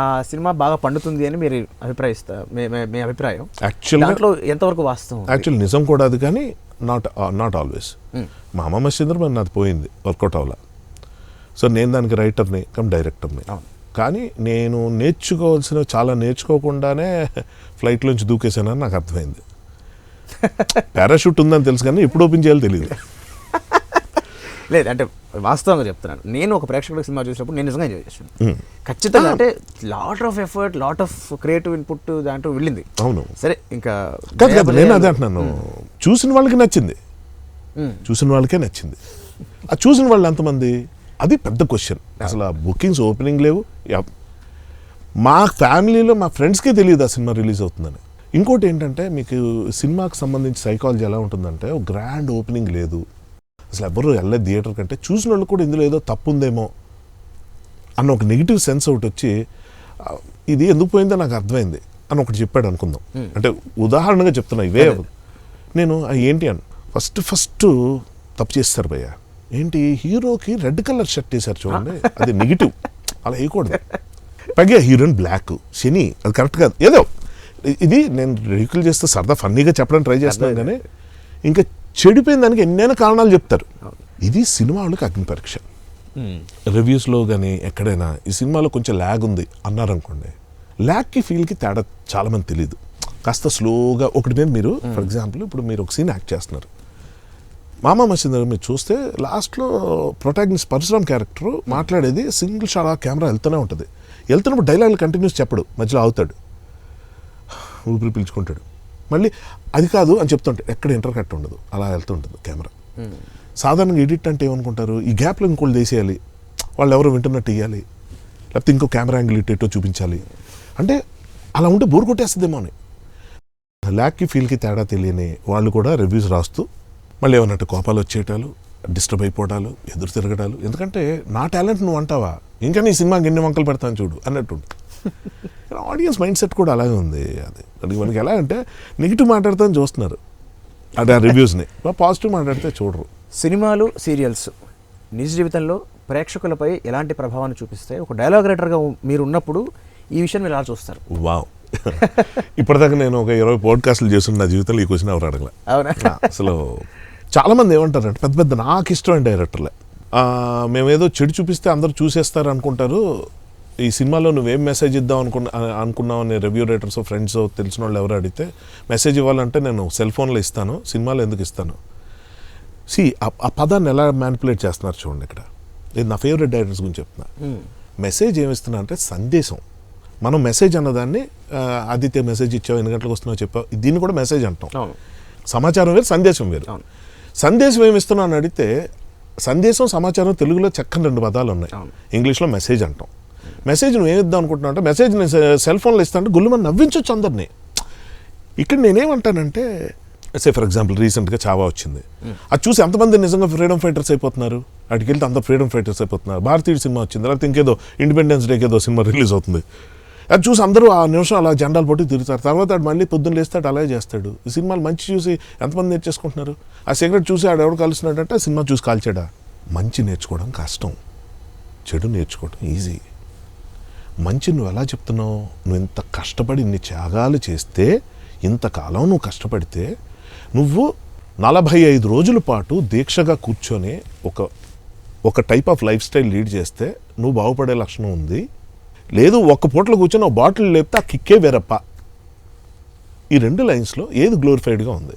[SPEAKER 1] ఆ సినిమా బాగా పండుతుంది అని మీరు అభిప్రాయిస్తారు, మీ అభిప్రాయం
[SPEAKER 2] యాక్చువల్గా
[SPEAKER 1] దాంట్లో ఎంతవరకు వాస్తవం?
[SPEAKER 2] యాక్చువల్ నిజం కూడా అది, కానీ నాట్ ఆల్వేస్. మా అమ్మ మసీంద్ర మరి నాది పోయింది, వర్కౌట్ అవ్వాల. సో నేను దానికి రైటర్ని కమ్ డైరెక్టర్ని. కానీ నేను నేర్చుకోవాల్సిన చాలా నేర్చుకోకుండానే ఫ్లైట్లోంచి దూకేసానని నాకు అర్థమైంది. పారాషూట్ ఉందని తెలుసు కానీ ఎప్పుడు ఓపెన్ చేయాలో తెలియదు.
[SPEAKER 1] లేదు అంటే వాస్తవంగా చెప్తున్నాను, నేను ఒక ప్రేక్షకుడు సినిమా చూసినప్పుడు నేను నిజంగా ఎంజాయ్ చేశాను ఖచ్చితంగా. అంటే lot of effort, lot of creative input దాంట్లో వెళ్ళింది.
[SPEAKER 2] అవును సరే,
[SPEAKER 1] ఇంకా
[SPEAKER 2] నేను అదే అంటున్నాను, చూసిన వాళ్ళకి నచ్చింది, చూసిన వాళ్ళకే నచ్చింది. ఆ చూసిన వాళ్ళు ఎంతమంది అది పెద్ద క్వశ్చన్. అసలు ఆ బుకింగ్స్ ఓపెనింగ్ లేవు. మా ఫ్యామిలీలో మా ఫ్రెండ్స్కే తెలియదు ఆ సినిమా రిలీజ్ అవుతుందని. ఇంకోటి ఏంటంటే మీకు సినిమాకి సంబంధించి సైకాలజీ ఎలా ఉంటుందంటే ఒక గ్రాండ్ ఓపెనింగ్ లేదు, అసలు ఎవరు వెళ్ళలేదు థియేటర్ కంటే, చూసిన వాళ్ళు కూడా ఇందులో ఏదో తప్పు ఉందేమో అన్న ఒక నెగిటివ్ సెన్స్ ఒకటి వచ్చి ఇది ఎందుకు పోయిందో నాకు అర్థమైంది అని ఒకటి చెప్పాడు అనుకుందాం. అంటే ఉదాహరణగా చెప్తున్నా ఇవే. నేను ఏంటి అని ఫస్ట్ తప్పు చేస్తారు భయ్య, ఏంటి హీరోకి రెడ్ కలర్ షర్ట్ వేశారు చూడండి, అది నెగిటివ్, అలా వేయకూడదు. పైగా హీరోయిన్ బ్లాక్, శని, అది కరెక్ట్ కాదు. ఏదో ఇది నేను రిక్యూల్ చేస్తే సరదా ఫన్నీగా చెప్పడానికి ట్రై చేస్తున్నాను, కానీ ఇంకా చెడిపోయిన దానికి ఎన్నైనా కారణాలు చెప్తారు. ఇది సినిమా వాళ్ళకి అగ్ని పరీక్ష. రివ్యూస్లో కానీ ఎక్కడైనా ఈ సినిమాలో కొంచెం ల్యాగ్ ఉంది అన్నారనుకోండి, ల్యాగ్కి ఫీల్కి తేడా చాలామంది తెలియదు. కాస్త స్లోగా ఒకటి మీద మీరు ఫర్ ఎగ్జాంపుల్ ఇప్పుడు మీరు ఒక సీన్ యాక్ట్ చేస్తున్నారు, మామ మసీందర్ మీరు చూస్తే లాస్ట్లో ప్రొటాగనిస్ట్ పరశురామ్ క్యారెక్టర్ మాట్లాడేది సింగిల్ షాట్, ఆ కెమెరా వెళ్తూనే ఉంటుంది. వెళ్తున్నప్పుడు డైలాగులు కంటిన్యూస్ చెప్పడు, మధ్యలో అవుతాడు, ఊపిరి పీల్చుకుంటాడు, మళ్ళీ అది కాదు అని చెప్తుంటాడు, ఎక్కడ ఇంటర్ కట్ ఉండదు, అలా వెళ్తుంటుంది కెమెరా. సాధారణంగా ఎడిట్ అంటే ఏమనుకుంటారు, ఈ గ్యాప్లో ఇంకోళ్ళు తీసేయాలి, వాళ్ళు ఎవరో వింటున్నట్టు ఇవ్వాలి, లేకపోతే ఇంకో కెమెరా యాంగిల్ ఇట్టేటో చూపించాలి, అంటే అలా ఉంటే బోర్ కొట్టేస్తుందేమో అని. ల్యాక్కి ఫీల్కి తేడా తెలియని వాళ్ళు కూడా రివ్యూస్ రాస్తూ మళ్ళీ ఏమన్నట్టు కోపాలు వచ్చేయటాలు, డిస్టర్బ్ అయిపోవటాలు, ఎదురు తిరగటాలు. ఎందుకంటే నా టాలెంట్ నువ్వు అంటావా, ఇంకా నీ సినిమాకి ఎన్ని వంకలు పెడతాను చూడు అన్నట్టు. ఆడియన్స్ మైండ్ సెట్ కూడా అలాగే ఉంది. అది మనకి ఎలా అంటే నెగిటివ్ మాట్లాడతాను చూస్తున్నారు అదే రివ్యూస్ని, పాజిటివ్ మాట్లాడితే చూడరు.
[SPEAKER 1] సినిమాలు, సీరియల్స్ నిజ జీవితంలో ప్రేక్షకులపై ఎలాంటి ప్రభావాన్ని చూపిస్తాయి? ఒక డైలాగ్ రైటర్గా మీరు ఉన్నప్పుడు ఈ విషయం మీరు ఎలా చూస్తారు?
[SPEAKER 2] వావ్, ఇప్పటిదాకా నేను ఒక 20 పాడ్కాస్ట్లు చేస్తున్న నా జీవితంలో ఈ క్వశ్చన్ ఎవరు అడగలే.
[SPEAKER 1] అవునా?
[SPEAKER 2] అసలు చాలామంది ఏమంటారంటే పెద్ద పెద్ద నాకు ఇష్టమైన డైరెక్టర్లే, మేమేదో చెడు చూపిస్తే అందరూ చూసేస్తారు అనుకుంటారు, ఈ సినిమాలో నువ్వేం మెసేజ్ ఇద్దాం అనుకున్నావు అని రివ్యూ రైటర్స్ ఫ్రెండ్స్ తెలిసిన వాళ్ళు ఎవరు అడిగితే మెసేజ్ ఇవ్వాలంటే నేను సెల్ ఫోన్లో ఇస్తాను, సినిమాలో ఎందుకు ఇస్తాను? ఆ పదాన్ని ఎలా మ్యానిపులేట్ చేస్తున్నారు చూడండి. ఇక్కడ నేను నా ఫేవరెట్ డైరెక్టర్స్ గురించి చెప్తున్నా. మెసేజ్ ఏమిస్తున్నా అంటే సందేశం. మనం మెసేజ్ అన్నదాన్ని ఆదిత్య మెసేజ్ ఇచ్చావు, ఎన్ని గంటలకు వస్తున్నావు చెప్పావు, దీన్ని కూడా మెసేజ్ అంటాం. సమాచారం వేరు, సందేశం వేరు. సందేశం ఏమిస్తున్నావు అని అడిగితే సందేశం, సమాచారం తెలుగులో చక్కని 2 పదాలు ఉన్నాయి, ఇంగ్లీష్లో మెసేజ్ అంటాం. మెసేజ్ నువ్వు ఏమిద్దాం అనుకుంటున్నావు అంటే మెసేజ్ నేను సెల్ ఫోన్లో ఇస్తాను అంటే గుళ్ళమని నవ్వించవచ్చు అందరినీ. ఇక్కడ నేనేమంటానంటే ఫర్ ఎగ్జాంపుల్ రీసెంట్గా చావా వచ్చింది, అది చూసి ఎంతమంది నిజంగా ఫ్రీడమ్ ఫైటర్స్ అయిపోతున్నారు, అటుకి వెళ్తే అంత ఫ్రీడమ్ ఫైటర్స్ అయిపోతున్నారు. భారతీయుడు సినిమా వచ్చింది, లేకపోతే ఇంకేదో ఇండిపెండెన్స్ డేకి ఏదో సినిమా రిలీజ్ అవుతుంది, అది చూసి అందరూ ఆ నిమిషం అలా జెండాలు పట్టి తిరుగుతారు. తర్వాత ఆడు మళ్ళీ పొద్దున్న లేస్తాడు, అలాగే చేస్తాడు. ఈ సినిమాలు మంచి చూసి ఎంతమంది నేర్చేసుకుంటున్నారు? ఆ సిగరెట్ చూసి ఆడు ఎవడు కాలుస్తున్నాడంటే ఆ సినిమా చూసి కాల్చాడా? మంచి నేర్చుకోవడం కష్టం, చెడు నేర్చుకోవడం ఈజీ. మంచి నువ్వు ఎలా చెప్తున్నావు? నువ్వు ఇంత కష్టపడి ఇన్ని త్యాగాలు చేస్తే, ఇంతకాలం నువ్వు కష్టపడితే, నువ్వు 45 రోజుల పాటు దీక్షగా కూర్చొని ఒక type of life style lead చేస్తే నువ్వు బాగుపడే లక్షణం ఉంది. లేదు ఒక్క పూటలో కూర్చొని ఒక బాటిల్ లేపితే ఆ కిక్కే వేరప్ప. ఈ 2 లైన్స్లో ఏది గ్లోరిఫైడ్గా ఉంది?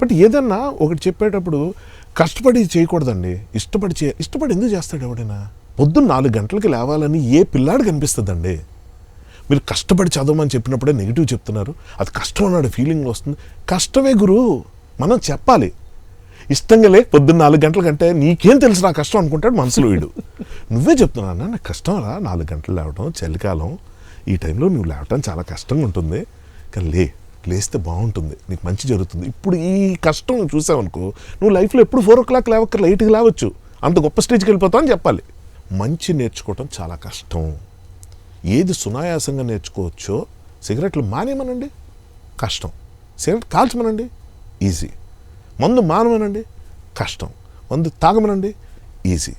[SPEAKER 2] బట్ ఏదన్నా ఒకటి చెప్పేటప్పుడు కష్టపడి చేయకూడదండి, ఇష్టపడి ఎందుకు చేస్తాడు ఎవడైనా? పొద్దున్న 4 గంటలకి లేవాలని ఏ పిల్లాడు కనిపిస్తుందండి? మీరు కష్టపడి చదవమని చెప్పినప్పుడే నెగిటివ్ చెప్తున్నారు. అది కష్టం అన్నాడు ఫీలింగ్ వస్తుంది. కష్టమే గురు, మనం చెప్పాలి. ఇష్టంగా లేక పొద్దున్న 4 గంటల కంటే నీకేం తెలుసు నా కష్టం అనుకుంటాడు మనసులో వీడు. నువ్వే చెప్తున్నా నాకు కష్టం రా 4 గంటలు లేవటం, చలికాలం ఈ టైంలో నువ్వు లేవటం చాలా కష్టంగా ఉంటుంది, కానీ లేస్తే బాగుంటుంది, నీకు మంచి జరుగుతుంది. ఇప్పుడు ఈ కష్టం నువ్వు చూసావనుకో, నువ్వు లైఫ్లో ఎప్పుడు 4 o'clock లేవక్కర్లే, 8కి లేవచ్చు, అంత గొప్ప స్టేజ్కి వెళ్ళిపోతావు అని చెప్పాలి. మంచి నేర్చుకోవటం చాలా కష్టం. ఏది సునాయాసంగా నేర్చుకోవచ్చో, సిగరెట్లు మానేమనండి, కష్టం. సిగరెట్ కాల్చమనండి, ఈజీ. మందు మానమనండి, కష్టం. మందు తాగమనండి, ఈజీ.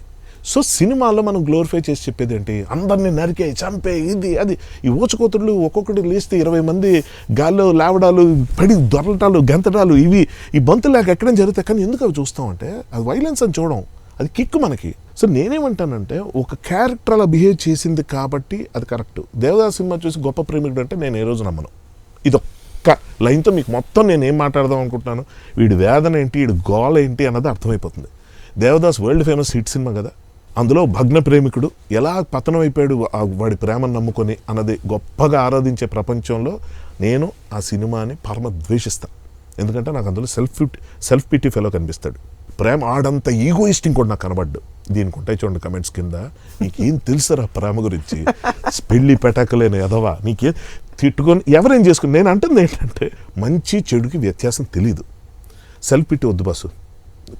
[SPEAKER 2] సో సినిమాల్లో మనం గ్లోరిఫై చేసి చెప్పేది ఏంటి? అందరినీ నరికే, చంపే, ఇది అది. ఈ ఊచకోతులు ఒక్కొక్కటి లేస్తే 20 మంది గాల్లో లేవడాలు, పడి దొరలటాలు, గెంతడాలు, ఇవి ఈ బంతులు లేక ఎక్కడైనా జరుగుతాయి. కానీ ఎందుకు అవి చూస్తామంటే అది వైలెన్స్ అని చూడడం, అది కిక్ మనకి. సో నేనేమంటానంటే ఒక క్యారెక్టర్ అలా బిహేవ్ చేసింది కాబట్టి అది కరెక్ట్. దేవదాస్ సినిమా చూసి గొప్ప ప్రేమికుడు అంటే నేను ఏ రోజు నమ్మను. ఇదొక్క లైన్తో మీకు మొత్తం నేను ఏం మాట్లాడదాం అనుకుంటున్నాను, వీడి వేదన ఏంటి, వీడి గోల ఏంటి అన్నది అర్థమైపోతుంది. Devdas world famous hit cinema కదా, అందులో భగ్న ప్రేమికుడు ఎలా పతనం అయిపోయాడు వాడి ప్రేమను నమ్ముకొని అన్నది గొప్పగా ఆరాధించే ప్రపంచంలో నేను ఆ సినిమాని పరమ ద్వేషిస్తాను. ఎందుకంటే నాకు అందులో సెల్ఫ్ పిటీ ఫెలో కనిపిస్తాడు. ప్రేమ ఆడంత ఈగోయిస్ట్ ఇంకోటి నాకు కనబడ్డు. దీనికి ఉంటాయి చూడండి కమెంట్స్ కింద, నీకేం తెలుసురా ప్రేమ గురించి, పెళ్ళి పెటాకలేని ఎదవా, నీకేం తిట్టుకొని ఎవరేం చేసుకుని. నేను అంటుంది ఏంటంటే మంచి చెడుకి వ్యత్యాసం తెలీదు. సెల్ఫ్ పిటీ వద్దు బాసు,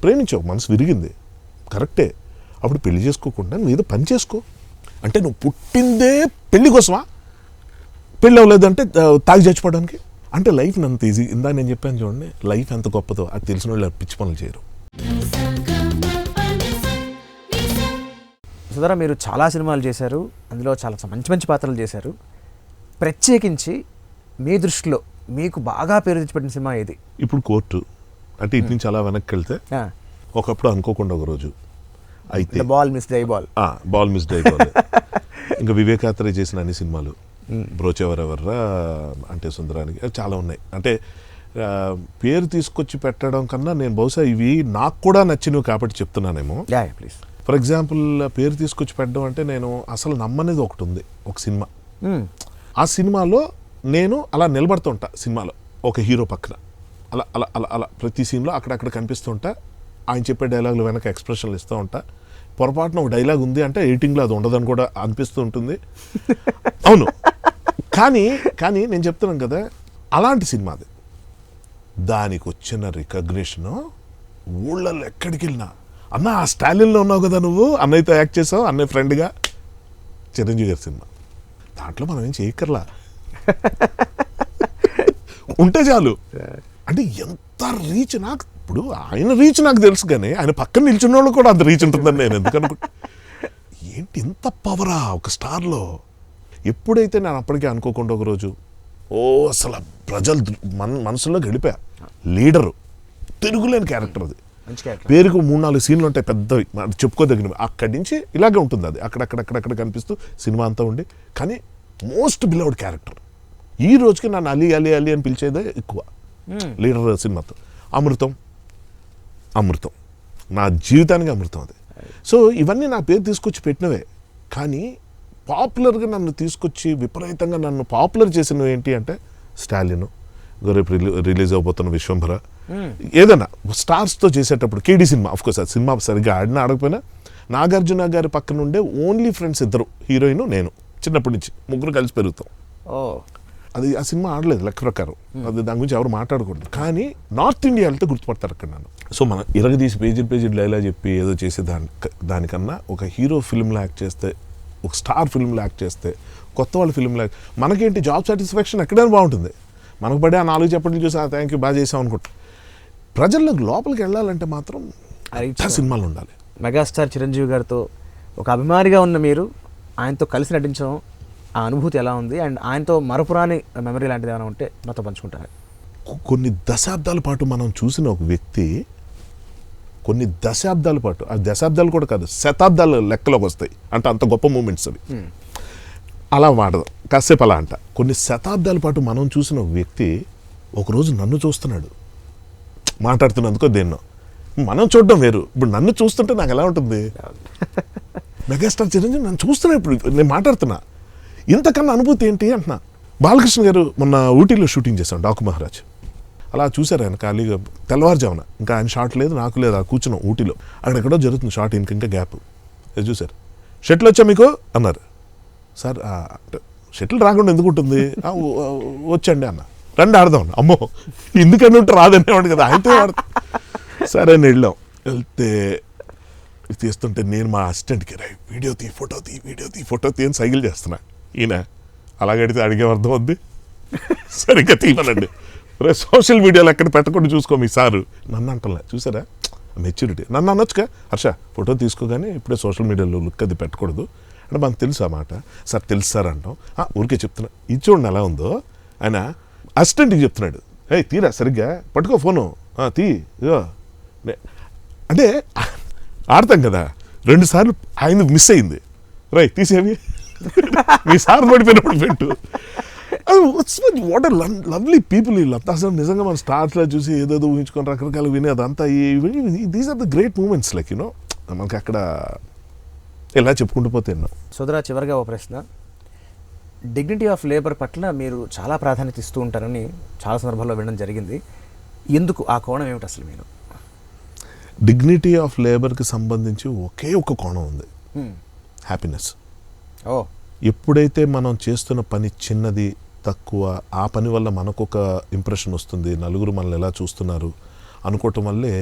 [SPEAKER 2] ప్రేమించావు, మనసు విరిగింది, కరెక్టే. అప్పుడు పెళ్లి చేసుకోకుండా నువ్వు ఏదో పని చేసుకో. అంటే నువ్వు పుట్టిందే పెళ్లి కోసమా? పెళ్ళి అవ్వలేదంటే తాగి చచ్చిపోవడానికి? అంటే లైఫ్ అంత ఈజీ. ఇందా నేను చెప్పాను చూడండి, లైఫ్ ఎంత గొప్పదో అది తెలిసిన వాళ్ళు పిచ్చి పనులు చేయరు.
[SPEAKER 1] సుధరా, మీరు చాలా సినిమాలు చేశారు, అందులో చాలా మంచి మంచి పాత్రలు చేశారు. ప్రత్యేకించి మీ దృష్టిలో మీకు బాగా పేరు తెచ్చిపెట్టిన సినిమా ఏది?
[SPEAKER 2] ఇప్పుడు కోర్టు అంటే ఇటు నుంచి అలా వెనక్కి వెళ్తే ఒకప్పుడు అనుకోకుండా ఒక రోజు అయితే
[SPEAKER 1] బాల్ మిస్డ్ ఐ బాల్, ఇంకా వివేకాత్రే చేసిన అన్ని సినిమాలు, బ్రోచెవరెవర్రా, అంటే సుందరానికి, చాలా ఉన్నాయి. అంటే పేరు తీసుకొచ్చి పెట్టడం కన్నా నేను బహుశా ఇవి నాకు కూడా నచ్చినవి కాబట్టి చెప్తున్నానేమో. ప్లీజ్.
[SPEAKER 2] ఫర్ ఎగ్జాంపుల్ పేరు తీసుకొచ్చి పెట్టడం అంటే నేను అసలు నమ్మనేది ఒకటి ఉంది, ఒక సినిమా. ఆ సినిమాలో నేను అలా నిలబడుతుంటా, సినిమాలో ఒక హీరో పక్కన అలా అలా అలా అలా ప్రతి సీన్లో అక్కడక్కడ కనిపిస్తుంటా, ఆయన చెప్పే డైలాగులు వెనక ఎక్స్ప్రెషన్లు ఇస్తూ ఉంటా. పొరపాటున ఒక డైలాగ్ ఉంది అంటే ఎడిటింగ్లో అది ఉండదని కూడా అనిపిస్తూ ఉంటుంది. అవును, కానీ నేను చెప్తున్నాను కదా, అలాంటి సినిమా అది. దానికి వచ్చిన రికగ్నిషను ఊళ్ళల్లో ఎక్కడికి వెళ్ళినా, అన్న ఆ స్టాలిన్లో ఉన్నావు కదా నువ్వు, అన్నయ్యతో యాక్ట్ చేసావు, అన్నయ్య ఫ్రెండ్గా, చిరంజీవి గారి సినిమా. దాంట్లో మనం ఏం చేయక్కర్లా, ఉంటే చాలు. అంటే ఎంత రీచ్, నాకు ఇప్పుడు ఆయన రీచ్ నాకు తెలుసు, కానీ ఆయన పక్కన నిల్చున్న వాళ్ళు కూడా అంత రీచ్ ఉంటుందని నేను ఎందుకు అనుకుంటా. ఏంటి ఇంత పవరా ఒక స్టార్లో? ఎప్పుడైతే నేను అప్పటికే అనుకోకుండా ఒకరోజు అసలు ప్రజలు మనసులో గడిపా, లీడరు, తిరుగులేని క్యారెక్టర్ అది. పేరుకు 3-4 సీన్లు ఉంటాయి పెద్దవి, చెప్పుకోదగినవి. అక్కడి నుంచి ఇలాగే ఉంటుంది అది, అక్కడక్కడ కనిపిస్తూ సినిమా అంతా ఉండి. కానీ మోస్ట్ బిలవ్డ్ క్యారెక్టర్. ఈ రోజుకి నన్ను అలీ అలీ అలీ అని పిలిచేదే ఎక్కువ లీడర్ సినిమాతో. అమృతం నా జీవితానికి అమృతం అది. సో ఇవన్నీ నా పేరు తీసుకొచ్చి పెట్టినవే. కానీ పాపులర్గా నన్ను తీసుకొచ్చి విపరీతంగా నన్ను పాపులర్ చేసినవి ఏంటి అంటే స్టాలిన్, రేపు రిలీజ్ అవబోతున్న విశ్వంభర, ఏదైనా స్టార్స్తో చేసేటప్పుడు కేడీ సినిమా. అఫ్కోర్స్ ఆ సినిమా సరిగ్గా ఆడకపోయినా నాగార్జున గారి పక్కన ఉండే ఓన్లీ ఫ్రెండ్స్ 2, హీరోయిన్ నేను, చిన్నప్పటి నుంచి ముగ్గురు కలిసి పెరుగుతాం. అది ఆ సినిమా ఆడలేదు లెక్క ప్రకారం, అది దాని గురించి ఎవరు మాట్లాడకూడదు. కానీ నార్త్ ఇండియా వెళ్తే గుర్తుపడతారు అక్కడ నన్ను. సో మనం ఇరగదీసి పేజీ డైలాగ్ చెప్పి ఏదో చేసే దానికన్నా ఒక హీరో ఫిల్మ్లో యాక్ట్ చేస్తే, ఒక స్టార్ ఫిల్మ్లో యాక్ట్ చేస్తే, కొత్త వాళ్ళ ఫిల్మ్ లాగా. మనకేంటి జాబ్ సాటిస్ఫాక్షన్ ఎక్కడైనా బాగుంటుంది, మనకు పడే ఆ 4 చప్పట్లు చూసి థ్యాంక్ యూ బాగా చేసాం అనుకుంటా. ప్రజలకు లోపలికి వెళ్ళాలంటే మాత్రం సినిమాలు ఉండాలి.
[SPEAKER 1] మెగాస్టార్ చిరంజీవి గారితో ఒక అభిమానిగా ఉన్న మీరు ఆయనతో కలిసి నటించడం, ఆ అనుభూతి ఎలా ఉంది? అండ్ ఆయనతో మరపురాని మెమరీ లాంటిది ఏమైనా ఉంటే నాతో పంచుకుంటారు.
[SPEAKER 2] కొన్ని దశాబ్దాల పాటు మనం చూసిన ఒక వ్యక్తి, కొన్ని దశాబ్దాల పాటు, ఆ దశాబ్దాలు కూడా కాదు, శతాబ్దాల లెక్కలోకి వస్తాయి అంటే అంత గొప్ప మూమెంట్స్ అవి. అలా వాడదాం కాసేపు అలా అంట. కొన్ని శతాబ్దాల పాటు మనం చూసిన ఒక వ్యక్తి ఒకరోజు నన్ను చూస్తున్నాడు, మాట్లాడుతున్నందుకో దేన్నో. మనం చూడడం వేరు, ఇప్పుడు నన్ను చూస్తుంటే నాకు ఎలా ఉంటుంది? మెగాస్టార్ చిరంజీవి నన్ను చూస్తున్నా, ఇప్పుడు నేను మాట్లాడుతున్నా, ఇంతకన్నా అనుభూతి ఏంటి అంటున్నా. బాలకృష్ణ గారు మొన్న ఊటీలో షూటింగ్ చేశాం, డాకు మహారాజ్. అలా చూశారు ఆయన ఖాళీగా తెల్లవారుజామున, ఇంకా ఆయన షాట్ లేదు నాకు లేదు, ఆ కూర్చున్నాం ఊటీలో. అక్కడెక్కడో జరుగుతుంది షాట్, ఇంకా గ్యాప్. అది చూశారు. షటిల్ వచ్చా మీకు అన్నారు. సార్ షటిల్ రాకుండా ఎందుకు ఉంటుంది? వచ్చండి అన్న. రండి ఆడదాం. అమ్మో ఎందుకని ఉంటే రాదనేవాడు కదా, ఆయనతో ఆడతాం. సరే అని వెళ్ళాం. వెళ్తే తీస్తుంటే నేను మా అసిస్టెంట్కి వీడియో తీ ఫోటో తీ అని సైకిల్ చేస్తున్నా. ఈయన అలాగడితే అడిగే అర్థం వద్ది, సరిగ్గా తీయమనండి. రే సోషల్ మీడియాలో ఎక్కడ పెట్టకుండా చూసుకో మీ సారు నన్ను అంటలే. చూసారా మెచ్యూరిటీ. నన్ను అనొచ్చుగా, హర్ష ఫోటో తీసుకోగానే ఇప్పుడే సోషల్ మీడియాలో లుక్ అది పెట్టకూడదు అంటే మనకు తెలుసు ఆ మాట. సార్ తెలుసు సార్ అంటాం. ఊరికే చెప్తున్నా, ఇది చూడండి ఎలా ఉందో. ఆయన అసిస్టెంట్కి చెప్తున్నాడు, తీరా సరిగ్గా పట్టుకో ఫోను, తీ ఇదో అంటే ఆడతాం కదా. 2 సార్లు ఆయన మిస్ అయింది. తీసేవి మీ సార్ పడిపోయినప్పుడు పెట్టు. వాట్ ఆర్ లవ్లీ పీపుల్ వీళ్ళంతా. అసలు నిజంగా మనం స్టార్స్లో చూసి ఏదేదో ఊహించుకొని రకరకాలు విని అదంతా these are the great moments like you know. మనకి అక్కడ ఇలా చెప్పుకుంటూ పోతే ఎన్నో.
[SPEAKER 1] సోదరా, చివరిగా ఒక ప్రశ్న. డిగ్నిటీ ఆఫ్ లేబర్ పట్ల మీరు చాలా ప్రాధాన్యత ఇస్తూ ఉంటారని చాలా సందర్భాల్లో వినడం జరిగింది. ఎందుకు? ఆ కోణం ఏమిటి అసలు? మీరు
[SPEAKER 2] డిగ్నిటీ ఆఫ్ లేబర్కి సంబంధించి ఒకే ఒక కోణం ఉంది, హ్యాపీనెస్. ఎప్పుడైతే మనం చేస్తున్న పని చిన్నది, తక్కువ, ఆ పని వల్ల మనకొక ఇంప్రెషన్ వస్తుంది, నలుగురు మనల్ని ఎలా చూస్తున్నారు అనుకోవటం వల్లే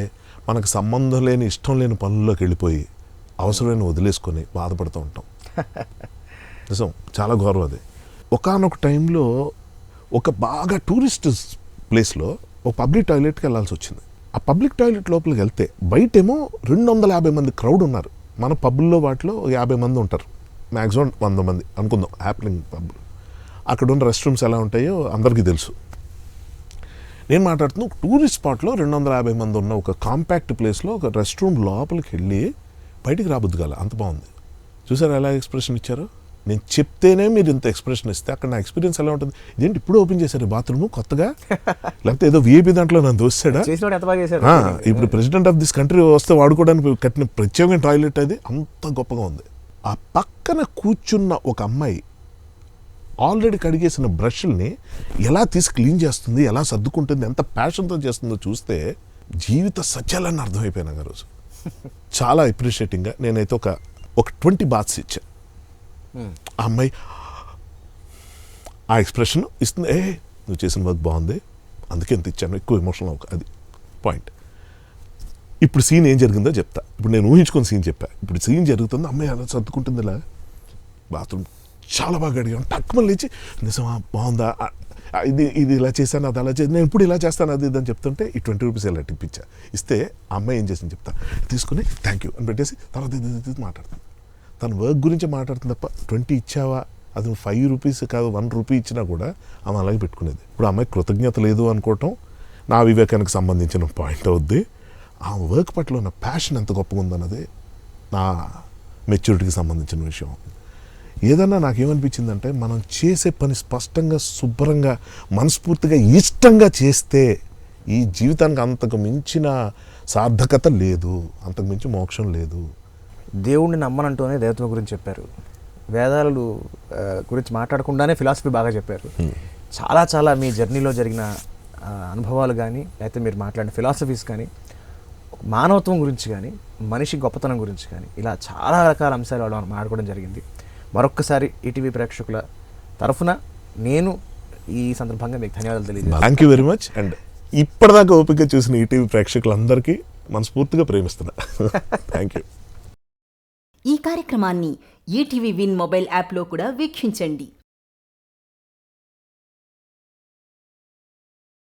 [SPEAKER 2] మనకు సంబంధం లేని ఇష్టం లేని పనుల్లోకి వెళ్ళిపోయి అవసరమైన వదిలేసుకొని బాధపడుతూ ఉంటాం. నిజం, చాలా గౌరవం అది. ఒకానొక టైంలో ఒక బాగా టూరిస్ట్ ప్లేస్లో ఒక పబ్లిక్ టాయిలెట్కి వెళ్ళాల్సి వచ్చింది. ఆ పబ్లిక్ టాయిలెట్ లోపలికి వెళ్తే బయటేమో 250 మంది క్రౌడ్ ఉన్నారు. మన పబ్బుల్లో వాటిలో 50 మంది ఉంటారు, మ్యాక్సిమం 100 మంది అనుకుందాం హ్యాపెనింగ్ పబ్. అక్కడ ఉన్న రెస్ట్ రూమ్స్ ఎలా ఉంటాయో అందరికీ తెలుసు. నేను మాట్లాడుతున్నా ఒక టూరిస్ట్ స్పాట్లో 250 మంది ఉన్న ఒక కాంపాక్ట్ ప్లేస్లో ఒక రెస్ట్ రూమ్ లోపలికి వెళ్ళి బయటికి రాబుద్దు కాల, అంత బాగుంది. చూసారు ఎలా ఎక్స్ప్రెషన్ ఇచ్చారు? నేను చెప్తేనే మీరు ఇంత ఎక్స్ప్రెషన్ ఇస్తే అక్కడ నా ఎక్స్పీరియన్స్ ఎలా ఉంటుంది? ఇదేంటి ఇప్పుడు ఓపెన్ చేశారు బాత్రూమ్ కొత్తగా, లేకపోతే ఏదో విఐపి దాంట్లో నన్ను దోస్తాడా? ఇప్పుడు ప్రెసిడెంట్ ఆఫ్ దిస్ కంట్రీ వస్తే వాడుకోవడానికి కట్టిన ప్రత్యేకమైన టాయిలెట్ అది, అంత గొప్పగా ఉంది. ఆ పక్కన కూర్చున్న ఒక అమ్మాయి ఆల్రెడీ కడిగేసిన బ్రష్ల్ని ఎలా తీసి క్లీన్ చేస్తుంది, ఎలా సర్దుకుంటుంది, ఎంత ప్యాషన్తో చేస్తుందో చూస్తే జీవిత సత్యాలని అర్థమైపోయినా రోజు. చాలా అప్రిషియేటింగ్గా నేనైతే ఒక 20 బాత్స్ ఇచ్చా. ఆ అమ్మాయి ఆ ఎక్స్ప్రెషన్ ఇస్తుంది, నువ్వు చేసిన వర్క్ బాగుంది అందుకే ఎంత ఇచ్చాను, ఎక్కువ ఎమోషనల్ అవ్వక, అది పాయింట్. ఇప్పుడు సీన్ ఏం జరిగిందో చెప్తా. ఇప్పుడు నేను ఊహించుకొని సీన్ చెప్పా. ఇప్పుడు సీన్ జరుగుతుంది, అమ్మాయి అలా సర్దుకుంటుంది, ఇలా బాత్రూమ్ చాలా బాగా అడిగాను. టక్కుమని లేచి నిజమా బాగుందా, ఇది ఇలా చేశాను, అది అలా చేసి, నేను ఇప్పుడు ఇలా చేస్తాను, అది ఇదని చెప్తుంటే ఈ 20 రూపీస్ ఇలా టిప్పించా. ఇస్తే ఆ అమ్మాయి ఏం చేసింది చెప్తా. తీసుకుని థ్యాంక్ యూ అని పెట్టేసి తర్వాత ఇది మాట్లాడతాను. తన వర్క్ గురించి మాట్లాడుతుంది తప్ప 20 ఇచ్చావా, అది 5 రూపీస్ కాదు 1 రూపీ ఇచ్చినా కూడా ఆమె అలాగే పెట్టుకునేది. ఇప్పుడు అమ్మాయి కృతజ్ఞత లేదు అనుకోవటం నా వివేకానికి సంబంధించిన పాయింట్ అవుద్ది. ఆ వర్క్ పట్ల ఉన్న ప్యాషన్ ఎంత గొప్పగా ఉందన్నది నా మెచ్యూరిటీకి సంబంధించిన విషయం. ఏదన్నా నాకేమనిపించిందంటే మనం చేసే పని స్పష్టంగా, శుభ్రంగా, మనస్ఫూర్తిగా, ఇష్టంగా చేస్తే ఈ జీవితానికి అంతకు మించిన సార్థకత లేదు, అంతకు మించి మోక్షం లేదు.
[SPEAKER 1] దేవుణ్ణి నమ్మనంటూనే దేవత్వం గురించి చెప్పారు. వేదాలు గురించి మాట్లాడకుండానే ఫిలాసఫీ బాగా చెప్పారు. చాలా చాలా మీ జర్నీలో జరిగిన అనుభవాలు కానీ, లేకపోతే మీరు మాట్లాడిన ఫిలాసఫీస్ కానీ, మానవత్వం గురించి కానీ, మనిషి గొప్పతనం గురించి కానీ, ఇలా చాలా రకాల అంశాలు వాళ్ళు మాట్లాడుకోవడం జరిగింది. మరొక్కసారి ఈటీవీ ప్రేక్షకుల తరఫున నేను ఈ సందర్భంగా మీకు ధన్యవాదాలు తెలియజేస్తాను.
[SPEAKER 2] Thank you very much. And ఇప్పటిదాకా ఓపిక చూసిన ఈటీవీ ప్రేక్షకులందరికీ మనస్ఫూర్తిగా ప్రేమిస్తున్నా. Thank you.
[SPEAKER 3] ఈ కార్యక్రమాన్ని ఈటీవీ విన్ మొబైల్ యాప్లో కూడా వీక్షించండి.